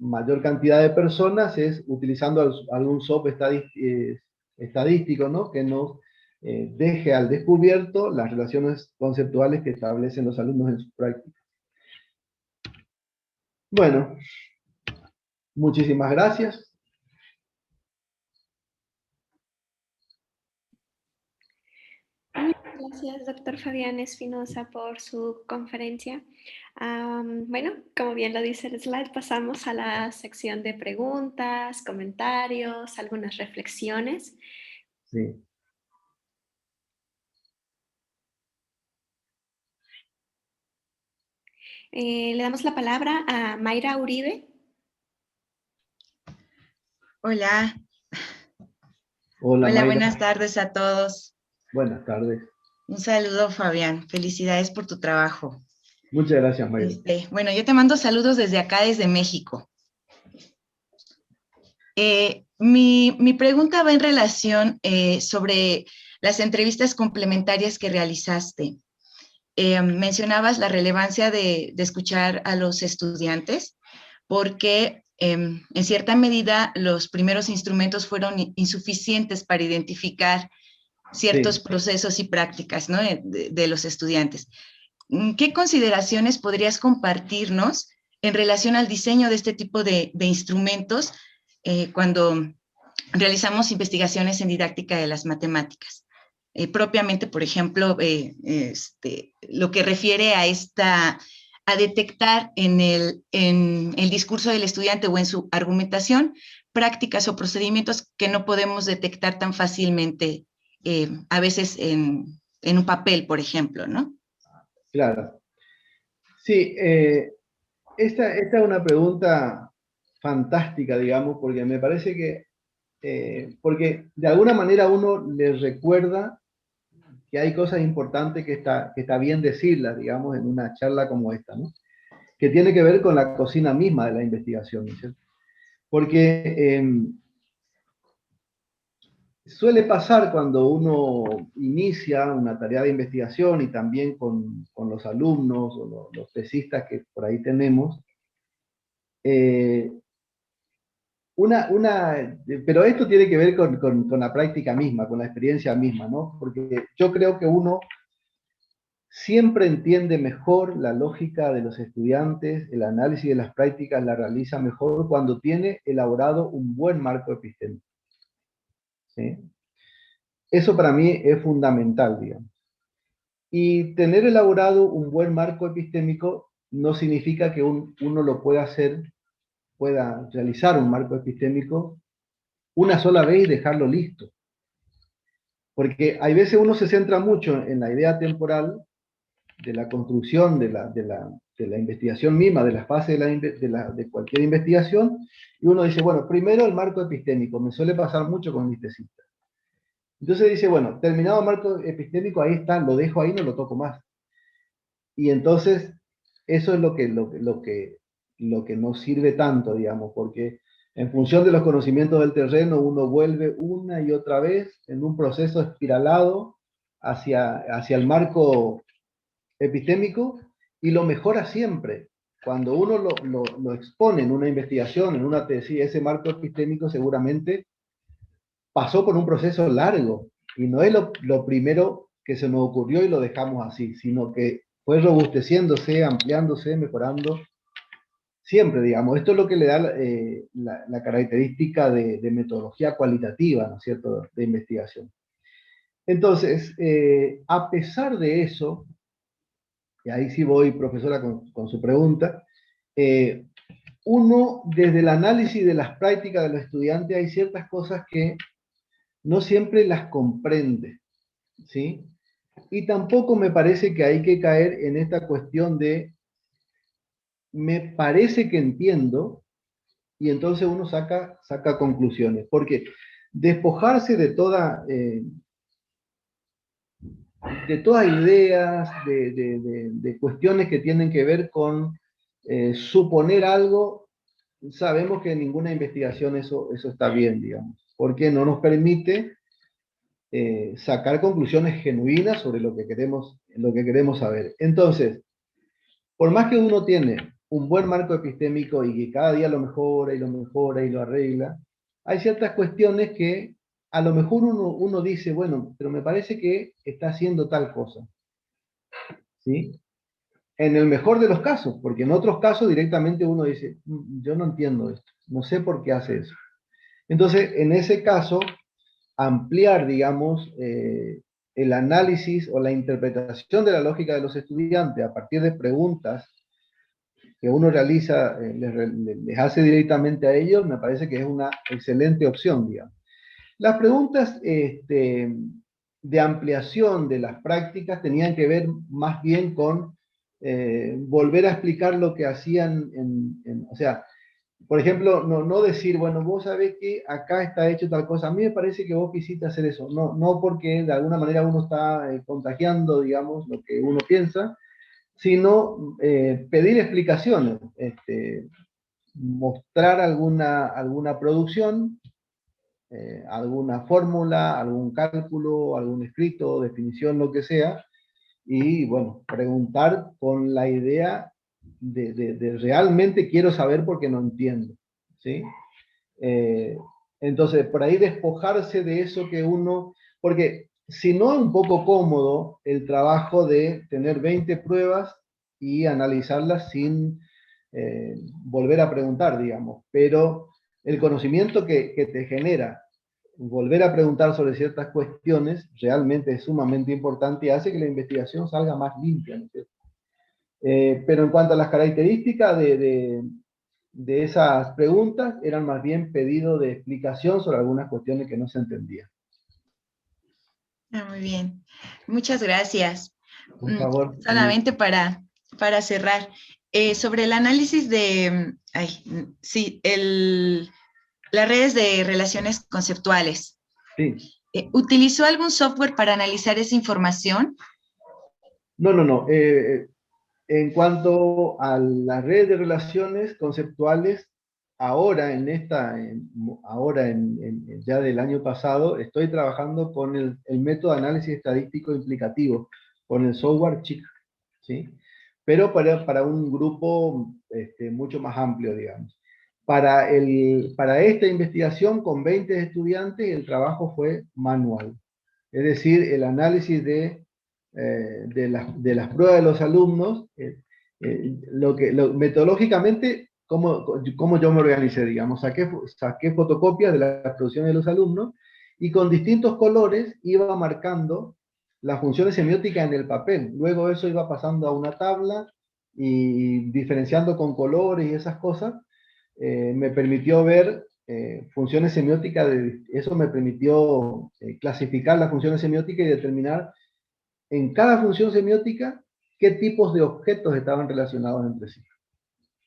mayor cantidad de personas es utilizando algún SOP estadístico, ¿no? Que nos deje al descubierto las relaciones conceptuales que establecen los alumnos en su práctica. Bueno, muchísimas gracias. Gracias, doctor Fabián Espinosa, por su conferencia. Bueno, como bien lo dice el slide, pasamos a la sección de preguntas, comentarios, algunas reflexiones. Sí. Le damos la palabra a Mayra Uribe. Hola. Hola, Hola, Mayra. buenas tardes a todos. Buenas tardes. Un saludo, Fabián. Felicidades por tu trabajo. Muchas gracias, Mayra. Bueno, yo te mando saludos desde acá, desde México. Mi pregunta va en relación sobre las entrevistas complementarias que realizaste. Mencionabas la relevancia de escuchar a los estudiantes porque en cierta medida los primeros instrumentos fueron insuficientes para identificar ciertos procesos y prácticas, ¿no? de los estudiantes. ¿Qué consideraciones podrías compartirnos en relación al diseño de este tipo de instrumentos cuando realizamos investigaciones en didáctica de las matemáticas? Propiamente, por ejemplo, lo que refiere a detectar en el discurso del estudiante o en su argumentación prácticas o procedimientos que no podemos detectar tan fácilmente a veces en un papel, por ejemplo, ¿no? Claro. Sí, esta es una pregunta fantástica, digamos, porque me parece que, porque de alguna manera uno le recuerda que hay cosas importantes que está bien decirlas, digamos, en una charla como esta, ¿no? Que tiene que ver con la cocina misma de la investigación, ¿no es cierto? Porque suele pasar cuando uno inicia una tarea de investigación y también con los alumnos o los tesistas que por ahí tenemos, eh, pero esto tiene que ver con la práctica misma, con la experiencia misma, ¿no? Porque yo creo que uno siempre entiende mejor la lógica de los estudiantes, el análisis de las prácticas la realiza mejor cuando tiene elaborado un buen marco epistémico, ¿sí? Eso para mí es fundamental, digamos. Y tener elaborado un buen marco epistémico no significa que uno lo pueda hacer, pueda realizar un marco epistémico una sola vez y dejarlo listo. Porque hay veces uno se centra mucho en la idea temporal de la construcción de la investigación misma, de la fase de cualquier investigación, y uno dice, bueno, primero el marco epistémico, me suele pasar mucho con mis tesistas. Entonces dice, bueno, terminado el marco epistémico, ahí está, lo dejo ahí, no lo toco más. Y entonces, eso es lo que no sirve tanto, digamos, porque en función de los conocimientos del terreno, uno vuelve una y otra vez en un proceso espiralado hacia el marco epistémico y lo mejora siempre. Cuando uno lo expone en una investigación, en una tesis, ese marco epistémico seguramente pasó por un proceso largo y no es lo primero que se nos ocurrió y lo dejamos así, sino que fue robusteciéndose, ampliándose, mejorando siempre, digamos. Esto es lo que le da la característica de metodología cualitativa, ¿no es cierto?, de investigación. Entonces, a pesar de eso, y ahí sí voy, profesora, con su pregunta, uno, desde el análisis de las prácticas de los estudiantes, hay ciertas cosas que no siempre las comprende, ¿sí? Y tampoco me parece que hay que caer en esta cuestión de me parece que entiendo, y entonces uno saca conclusiones, porque despojarse de todas ideas, de cuestiones que tienen que ver con suponer algo, sabemos que en ninguna investigación eso está bien, digamos, porque no nos permite sacar conclusiones genuinas sobre lo que queremos saber. Entonces, por más que uno tiene un buen marco epistémico y que cada día lo mejora y lo mejora y lo arregla, hay ciertas cuestiones que a lo mejor uno dice, bueno, pero me parece que está haciendo tal cosa, ¿sí? En el mejor de los casos, porque en otros casos directamente uno dice, yo no entiendo esto, no sé por qué hace eso. Entonces, en ese caso, ampliar, digamos, el análisis o la interpretación de la lógica de los estudiantes a partir de preguntas que uno realiza, les hace directamente a ellos, me parece que es una excelente opción, digamos. Las preguntas de ampliación de las prácticas tenían que ver más bien con volver a explicar lo que hacían, o sea, por ejemplo, no decir, bueno, vos sabés que acá está hecho tal cosa, a mí me parece que vos quisiste hacer eso, no porque de alguna manera uno está contagiando, digamos, lo que uno piensa, sino pedir explicaciones, mostrar alguna producción, alguna fórmula, algún cálculo, algún escrito, definición, lo que sea, y bueno, preguntar con la idea de realmente quiero saber porque no entiendo, ¿sí? Eh, entonces, por ahí despojarse de eso que uno, porque si no es un poco cómodo el trabajo de tener 20 pruebas y analizarlas sin volver a preguntar, digamos, pero el conocimiento que te genera volver a preguntar sobre ciertas cuestiones realmente es sumamente importante y hace que la investigación salga más limpia, ¿no es cierto? Pero en cuanto a las características de esas preguntas, eran más bien pedido de explicación sobre algunas cuestiones que no se entendían. Muy bien, muchas gracias. Por favor. Solamente para para cerrar, sobre el análisis de, las redes de relaciones conceptuales. Sí. ¿Utilizó algún software para analizar esa información? No. En cuanto a las redes de relaciones conceptuales, ahora ya del año pasado, estoy trabajando con el método de análisis estadístico implicativo, con el software CHIC, ¿sí? Pero para un grupo mucho más amplio, digamos. Para esta investigación, con 20 estudiantes, el trabajo fue manual. Es decir, el análisis de las pruebas de los alumnos, metodológicamente, cómo yo me organicé, digamos, saqué fotocopias de las producciones de los alumnos y con distintos colores iba marcando las funciones semióticas en el papel. Luego eso iba pasando a una tabla y diferenciando con colores y esas cosas, me permitió ver funciones semióticas, eso me permitió clasificar las funciones semióticas y determinar en cada función semiótica qué tipos de objetos estaban relacionados entre sí.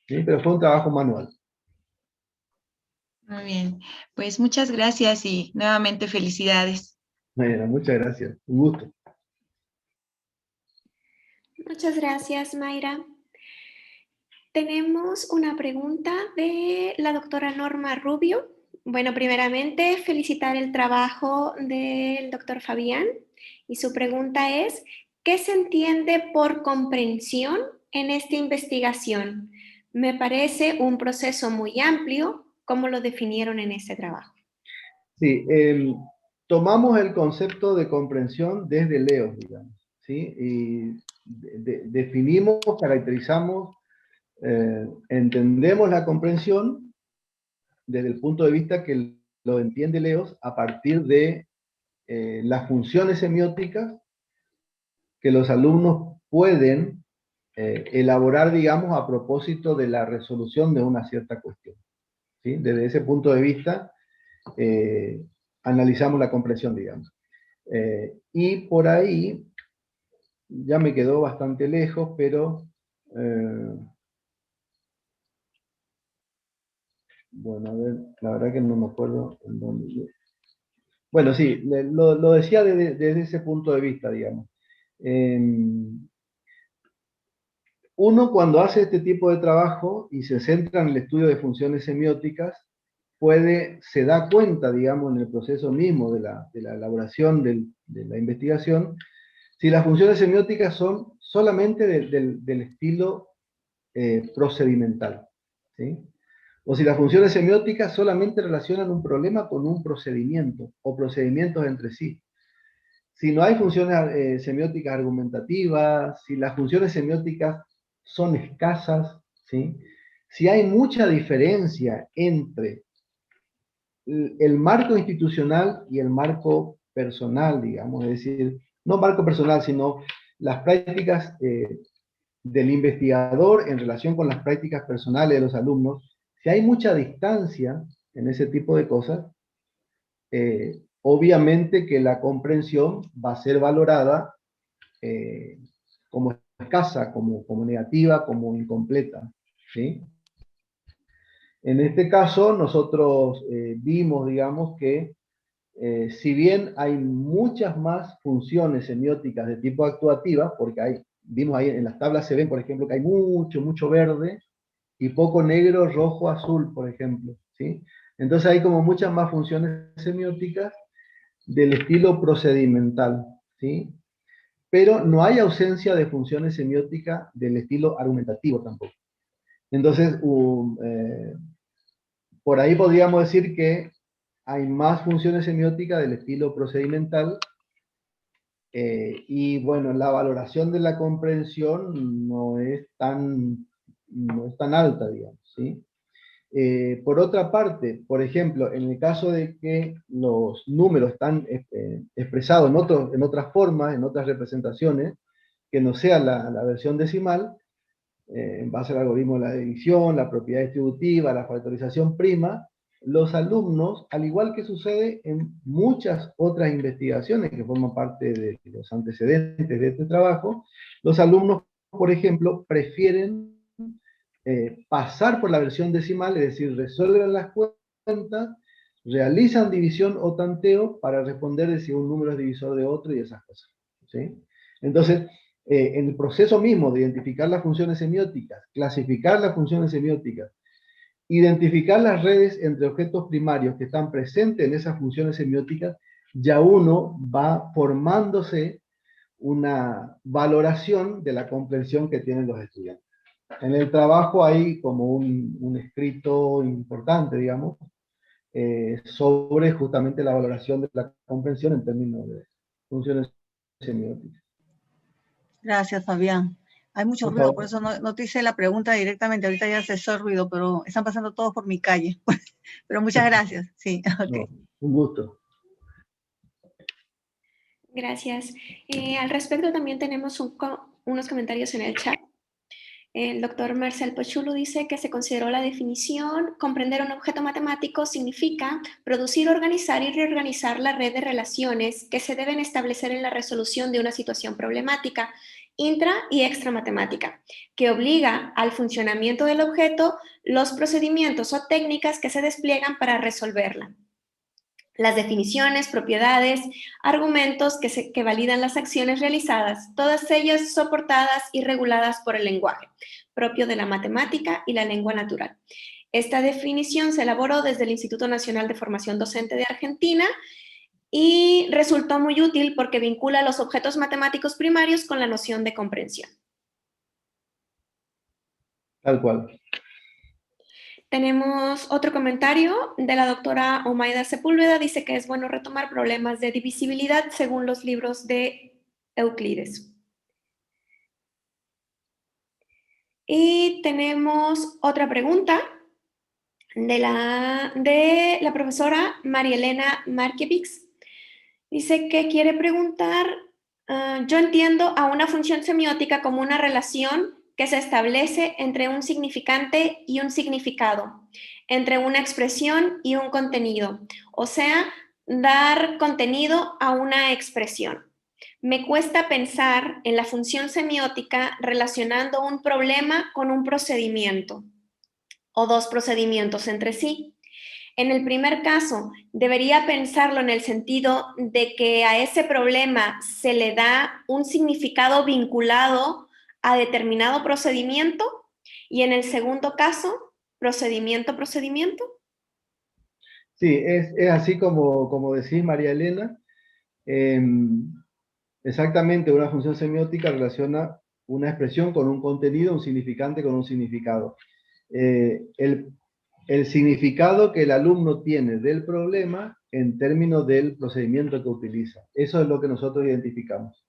¿Sí? Pero fue un trabajo manual. Muy bien, pues muchas gracias y nuevamente felicidades. Bueno, muchas gracias, un gusto. Muchas gracias, Mayra. Tenemos una pregunta de la doctora Norma Rubio. Bueno, primeramente, felicitar el trabajo del doctor Fabián. Y su pregunta es, ¿qué se entiende por comprensión en esta investigación? Me parece un proceso muy amplio. ¿Cómo lo definieron en este trabajo? Sí, tomamos el concepto de comprensión desde Leos, digamos, ¿sí? Y definimos, caracterizamos, entendemos la comprensión desde el punto de vista que lo entiende Leos a partir de las funciones semióticas que los alumnos pueden elaborar, digamos, a propósito de la resolución de una cierta cuestión. ¿Sí? Desde ese punto de vista, analizamos la comprensión, digamos. Y por ahí, ya me quedó bastante lejos, pero... bueno, a ver, la verdad que no me acuerdo en dónde... Bueno, sí, lo decía desde ese punto de vista, digamos. Uno cuando hace este tipo de trabajo y se centra en el estudio de funciones semióticas, se da cuenta, digamos, en el proceso mismo de la elaboración de la investigación, si las funciones semióticas son solamente del estilo procedimental, ¿sí? O si las funciones semióticas solamente relacionan un problema con un procedimiento, o procedimientos entre sí. Si no hay funciones semióticas argumentativas, si las funciones semióticas son escasas, ¿sí? Si hay mucha diferencia entre el marco institucional y el marco personal, digamos, es decir, no marco personal, sino las prácticas del investigador en relación con las prácticas personales de los alumnos, si hay mucha distancia en ese tipo de cosas, obviamente que la comprensión va a ser valorada como escasa, como negativa, como incompleta, ¿sí? En este caso, nosotros vimos, digamos, que si bien hay muchas más funciones semióticas de tipo actuativa, porque vimos ahí en las tablas se ven, por ejemplo, que hay mucho verde y poco negro, rojo, azul, por ejemplo, ¿sí? Entonces hay como muchas más funciones semióticas del estilo procedimental, ¿sí? Pero no hay ausencia de funciones semióticas del estilo argumentativo tampoco. Entonces, por ahí podríamos decir que hay más funciones semióticas del estilo procedimental y bueno, la valoración de la comprensión no es tan alta, digamos, ¿sí? Por otra parte, por ejemplo, en el caso de que los números están expresados en otras formas, en otras representaciones, que no sea la versión decimal, en base al algoritmo de la división, la propiedad distributiva, la factorización prima, los alumnos, al igual que sucede en muchas otras investigaciones que forman parte de los antecedentes de este trabajo, los alumnos por ejemplo, prefieren pasar por la versión decimal, es decir, resuelven las cuentas, realizan división o tanteo para responder de si un número es divisor de otro y esas cosas, ¿sí? Entonces, en el proceso mismo de identificar las funciones semióticas, clasificar las funciones semióticas, identificar las redes entre objetos primarios que están presentes en esas funciones semióticas, ya uno va formándose una valoración de la comprensión que tienen los estudiantes. En el trabajo hay como un escrito importante, digamos, sobre justamente la valoración de la comprensión en términos de funciones semióticas. Gracias, Fabián. Hay mucho Por ruido, favor. por eso no te hice la pregunta directamente. Ahorita ya cesó el ruido, pero están pasando todos por mi calle. Pero muchas gracias. Sí, ok. No, un gusto. Gracias. Al respecto también tenemos unos comentarios en el chat. El doctor Marcel Pochulu dice que se consideró la definición: comprender un objeto matemático significa producir, organizar y reorganizar la red de relaciones que se deben establecer en la resolución de una situación problemática, intra y extra matemática, que obliga al funcionamiento del objeto los procedimientos o técnicas que se despliegan para resolverla. Las definiciones, propiedades, argumentos que validan las acciones realizadas, todas ellas soportadas y reguladas por el lenguaje, propio de la matemática y la lengua natural. Esta definición se elaboró desde el Instituto Nacional de Formación Docente de Argentina y resultó muy útil porque vincula los objetos matemáticos primarios con la noción de comprensión. Tal cual. Tenemos otro comentario de la doctora Omaida Sepúlveda. Dice que es bueno retomar problemas de divisibilidad según los libros de Euclides. Y tenemos otra pregunta de la profesora María Elena Markiewicz. Dice que quiere preguntar, yo entiendo a una función semiótica como una relación que se establece entre un significante y un significado, entre una expresión y un contenido, o sea, dar contenido a una expresión. Me cuesta pensar en la función semiótica relacionando un problema con un procedimiento o dos procedimientos entre sí. En el primer caso, debería pensarlo en el sentido de que a ese problema se le da un significado vinculado a determinado procedimiento, y en el segundo caso, procedimiento. Sí, es así como decís, María Elena. Exactamente, una función semiótica relaciona una expresión con un contenido, un significante con un significado. El significado que el alumno tiene del problema en términos del procedimiento que utiliza. Eso es lo que nosotros identificamos,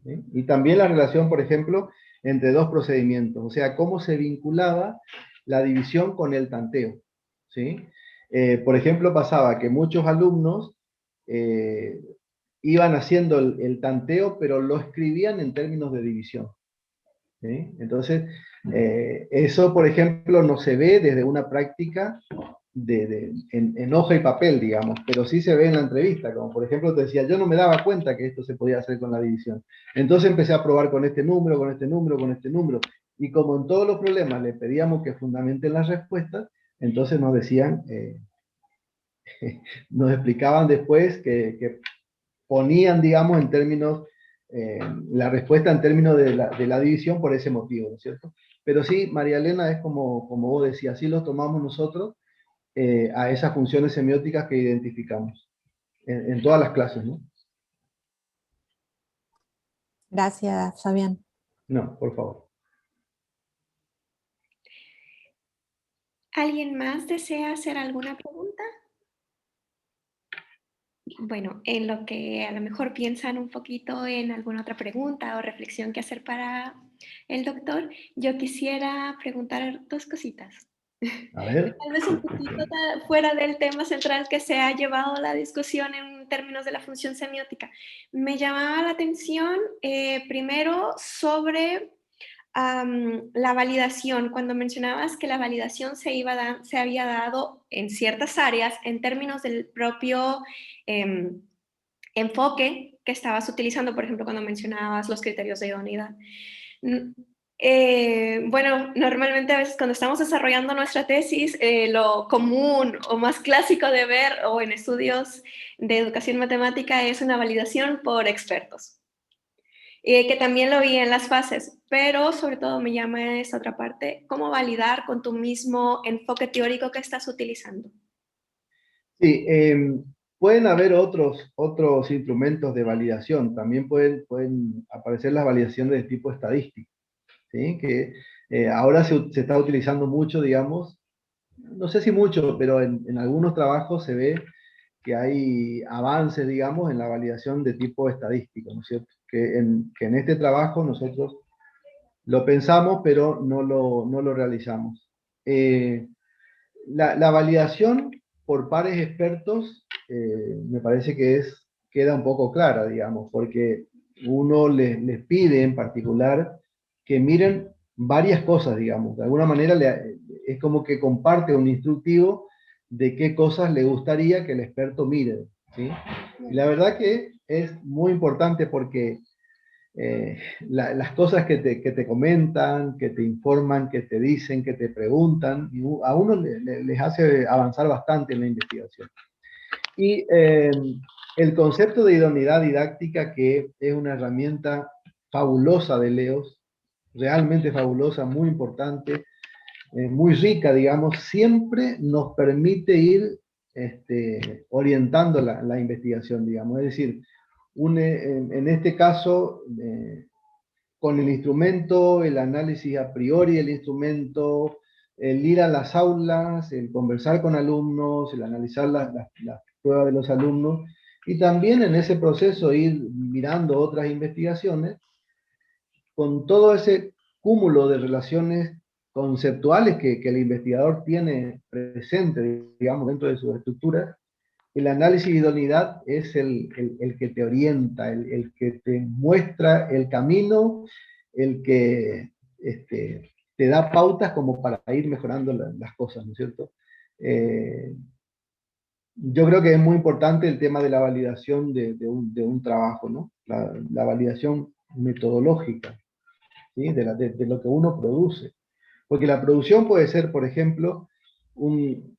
¿sí? Y también la relación, por ejemplo, entre dos procedimientos, o sea, cómo se vinculaba la división con el tanteo, ¿sí? Por ejemplo, pasaba que muchos alumnos iban haciendo el tanteo, pero lo escribían en términos de división, ¿sí? Entonces, eso, por ejemplo, no se ve desde una práctica en hoja y papel, digamos, pero sí se ve en la entrevista, como por ejemplo te decía, yo no me daba cuenta que esto se podía hacer con la división. Entonces empecé a probar con este número, con este número, con este número, y como en todos los problemas le pedíamos que fundamenten las respuestas, entonces nos decían, nos explicaban después que ponían, digamos, en términos, la respuesta en términos de la división por ese motivo, ¿no es cierto? Pero sí, María Elena, es como vos decías, así lo tomamos nosotros a esas funciones semióticas que identificamos en todas las clases, ¿no? Gracias, Fabián. No, por favor. ¿Alguien más desea hacer alguna pregunta? Bueno, en lo que a lo mejor piensan un poquito en alguna otra pregunta o reflexión que hacer para el doctor, yo quisiera preguntar dos cositas. A ver. Tal vez un poquito fuera del tema central que se ha llevado la discusión en términos de la función semiótica. Me llamaba la atención primero sobre la validación, cuando mencionabas que la validación se había dado en ciertas áreas en términos del propio enfoque que estabas utilizando, por ejemplo, cuando mencionabas los criterios de idoneidad. Bueno, normalmente a veces cuando estamos desarrollando nuestra tesis, lo común o más clásico de ver o en estudios de educación matemática es una validación por expertos. Que también lo vi en las fases, pero sobre todo me llama esta otra parte, cómo validar con tu mismo enfoque teórico que estás utilizando. Sí, pueden haber otros instrumentos de validación. También pueden aparecer las validaciones de tipo estadístico, ¿sí? Que ahora se está utilizando mucho, digamos, no sé si mucho, pero en algunos trabajos se ve que hay avances, digamos, en la validación de tipo estadístico, ¿no es cierto? Que en este trabajo nosotros lo pensamos, pero no lo realizamos. La validación por pares expertos me parece que queda un poco clara, digamos, porque uno les pide en particular que miren varias cosas, digamos. De alguna manera es como que comparte un instructivo de qué cosas le gustaría que el experto mire, ¿sí? Y la verdad que es muy importante porque las cosas que te comentan, que te informan, que te dicen, que te preguntan, y a uno les hace avanzar bastante en la investigación. Y el concepto de idoneidad didáctica, que es una herramienta fabulosa de LEOS, realmente fabulosa, muy importante, muy rica, digamos, siempre nos permite ir orientando la investigación, digamos. Es decir, en este caso, con el instrumento, el análisis a priori del instrumento, el ir a las aulas, el conversar con alumnos, el analizar las pruebas de los alumnos, y también en ese proceso ir mirando otras investigaciones, con todo ese cúmulo de relaciones conceptuales que el investigador tiene presente, digamos, dentro de sus estructuras. El análisis de idoneidad es el que te orienta, el que te muestra el camino, el que te da pautas como para ir mejorando las cosas, ¿no es cierto? Yo creo que es muy importante el tema de la validación de un trabajo, ¿no? La validación metodológica, ¿sí? De lo que uno produce. Porque la producción puede ser, por ejemplo, un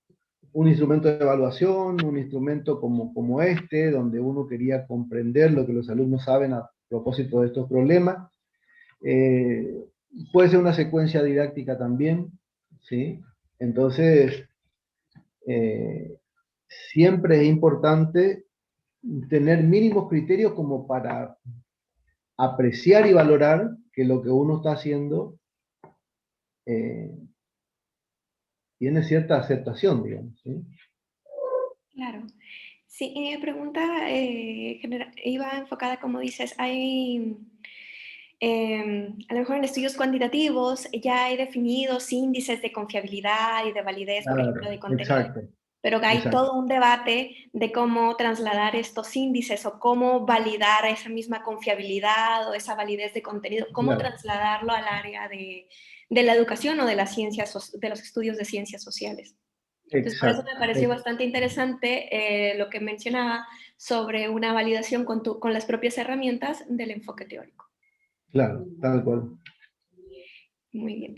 instrumento de evaluación, un instrumento como este, donde uno quería comprender lo que los alumnos saben a propósito de estos problemas. Puede ser una secuencia didáctica también, ¿sí? Entonces, siempre es importante tener mínimos criterios como para apreciar y valorar que lo que uno está haciendo eh, tiene cierta aceptación, digamos, ¿sí? Claro. Sí, mi pregunta iba enfocada, como dices, hay, a lo mejor en estudios cuantitativos ya hay definidos índices de confiabilidad y de validez, por ejemplo, Claro, de contenido, exacto, pero hay exacto. todo un debate de cómo trasladar estos índices o cómo validar esa misma confiabilidad o esa validez de contenido, cómo Claro, trasladarlo al área de la educación o de las ciencias, de los estudios de ciencias sociales. Entonces, por eso exacto. me pareció bastante interesante lo que mencionaba sobre una validación con las propias herramientas del enfoque teórico. Claro, tal cual. Muy bien.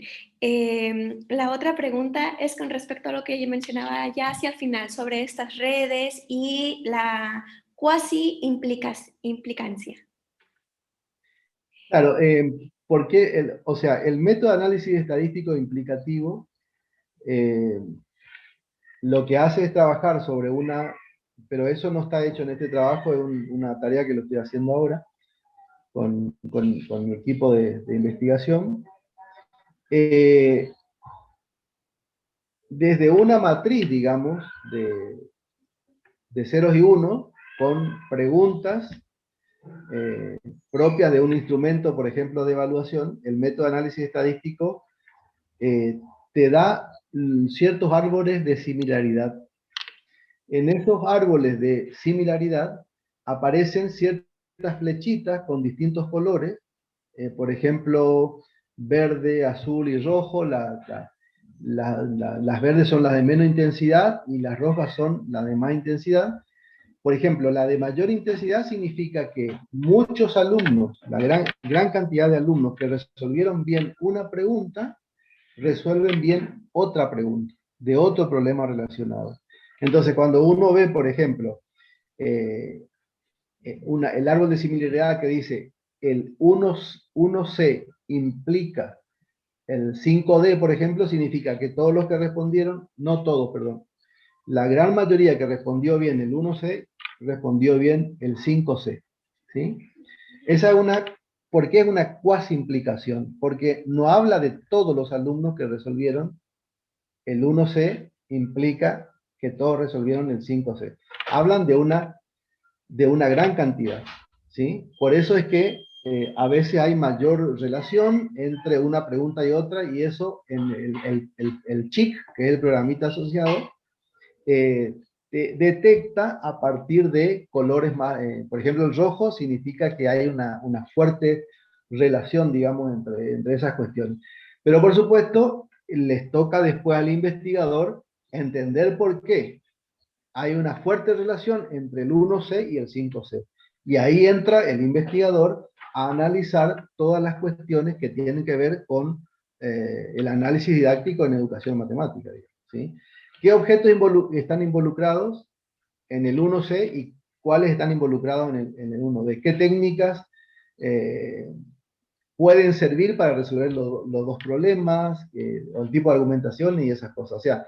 La otra pregunta es con respecto a lo que yo mencionaba ya hacia el final sobre estas redes y la cuasi implicancia. Claro, porque o sea, el método de análisis estadístico implicativo eh, lo que hace es trabajar sobre pero eso no está hecho en este trabajo, es una tarea que lo estoy haciendo ahora con mi equipo de investigación. Desde una matriz, digamos, de ceros y unos, con preguntas propias de un instrumento, por ejemplo, de evaluación, el método de análisis estadístico te da ciertos árboles de similaridad. En esos árboles de similaridad aparecen ciertas flechitas con distintos colores, por ejemplo, verde, azul y rojo. Las verdes son las de menos intensidad y las rojas son las de más intensidad. Por ejemplo, la de mayor intensidad significa que muchos alumnos, la gran cantidad de alumnos que resolvieron bien una pregunta, resuelven bien otra pregunta, de otro problema relacionado. Entonces, cuando uno ve, por ejemplo, el árbol de similaridad que dice el 1C implica el 5D, por ejemplo, significa que todos los que respondieron, no todos, perdón, la gran mayoría que respondió bien el 1C, respondió bien el 5C. ¿Sí? Esa es una, ¿por qué es una cuasi implicación? Porque no habla de todos los alumnos que resolvieron el 1C, implica que todos resolvieron el 5C. Hablan de una gran cantidad. ¿Sí? Por eso es que a veces hay mayor relación entre una pregunta y otra, y eso en el CHIC, que es el programita asociado, detecta a partir de colores más, por ejemplo, el rojo significa que hay una fuerte relación, digamos, entre esas cuestiones. Pero por supuesto, les toca después al investigador entender por qué hay una fuerte relación entre el 1C y el 5C. Y ahí entra el investigador a analizar todas las cuestiones que tienen que ver con el análisis didáctico en educación matemática, digamos, ¿sí? ¿Qué objetos están involucrados en el 1C y cuáles están involucrados en el 1D? ¿Qué técnicas pueden servir para resolver los dos problemas, el tipo de argumentación y esas cosas? O sea,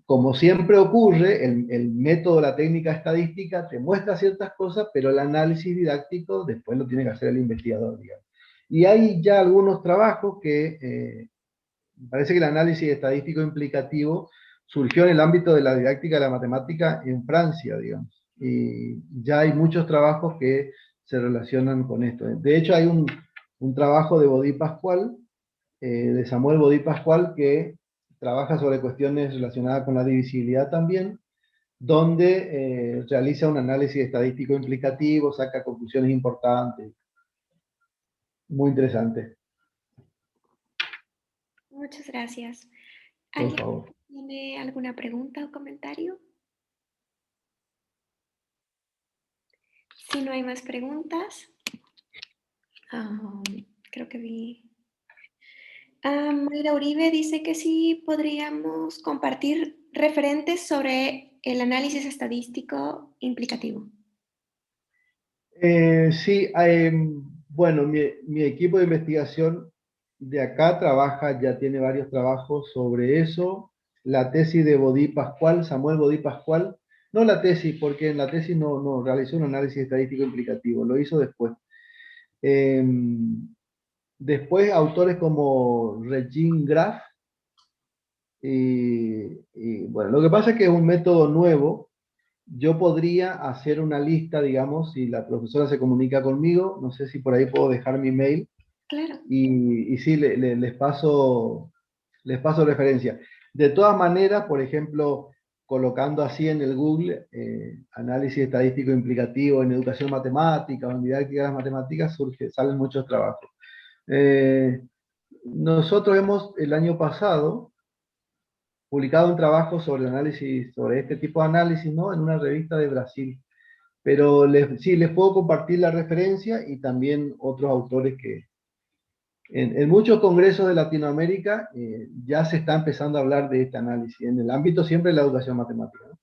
como siempre ocurre, el método, la técnica estadística te muestra ciertas cosas, pero el análisis didáctico después lo tiene que hacer el investigador, digamos. Y hay ya algunos trabajos que parece que el análisis estadístico implicativo surgió en el ámbito de la didáctica de la matemática en Francia, digamos. Y ya hay muchos trabajos que se relacionan con esto. De hecho, hay un trabajo de Baudy Pascual, de Samuel Baudy Pascual, que trabaja sobre cuestiones relacionadas con la divisibilidad también, donde realiza un análisis estadístico implicativo, saca conclusiones importantes. Muy interesante. Muchas gracias. Por ¿Alguien favor. tiene alguna pregunta o comentario? Si no hay más preguntas, creo que vi. Mayra Uribe dice que sí podríamos compartir referentes sobre el análisis estadístico implicativo. Sí, bueno, mi equipo de investigación de acá trabaja, ya tiene varios trabajos sobre eso. La tesis de Baudy Pascual, Samuel Baudy Pascual, no la tesis, porque en la tesis no realizó un análisis estadístico implicativo, lo hizo después. Después, autores como Regine Graf, y bueno, lo que pasa es que es un método nuevo. Yo podría hacer una lista, digamos, si la profesora se comunica conmigo, no sé si por ahí puedo dejar mi mail, Claro. y sí, les paso referencia. De todas maneras, por ejemplo, colocando así en el Google, análisis estadístico implicativo en educación matemática o en didáctica de las matemáticas, salen muchos trabajos. Nosotros hemos, el año pasado, publicado un trabajo sobre análisis, sobre este tipo de análisis, ¿no? En una revista de Brasil. Pero sí, les puedo compartir la referencia y también otros autores que en muchos congresos de Latinoamérica ya se está empezando a hablar de este análisis, en el ámbito siempre de la educación matemática, ¿no?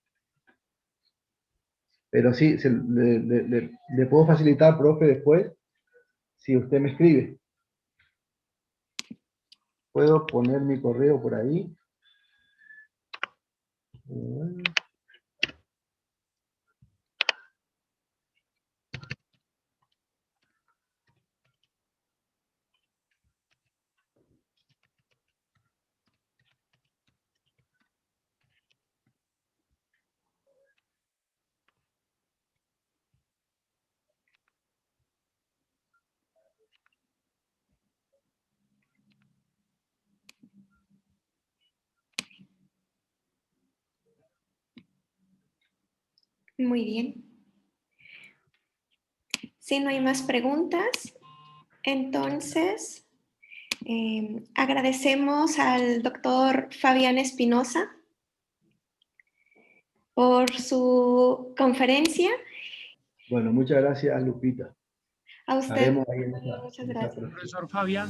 Pero sí, le puedo facilitar, profe, después, si usted me escribe. Puedo poner mi correo por ahí. Muy bien. Si no hay más preguntas, entonces agradecemos al doctor Fabián Espinosa por su conferencia. Bueno, muchas gracias, Lupita. A usted, Haremos ahí en esa muchas gracias. próxima. Profesor Fabián.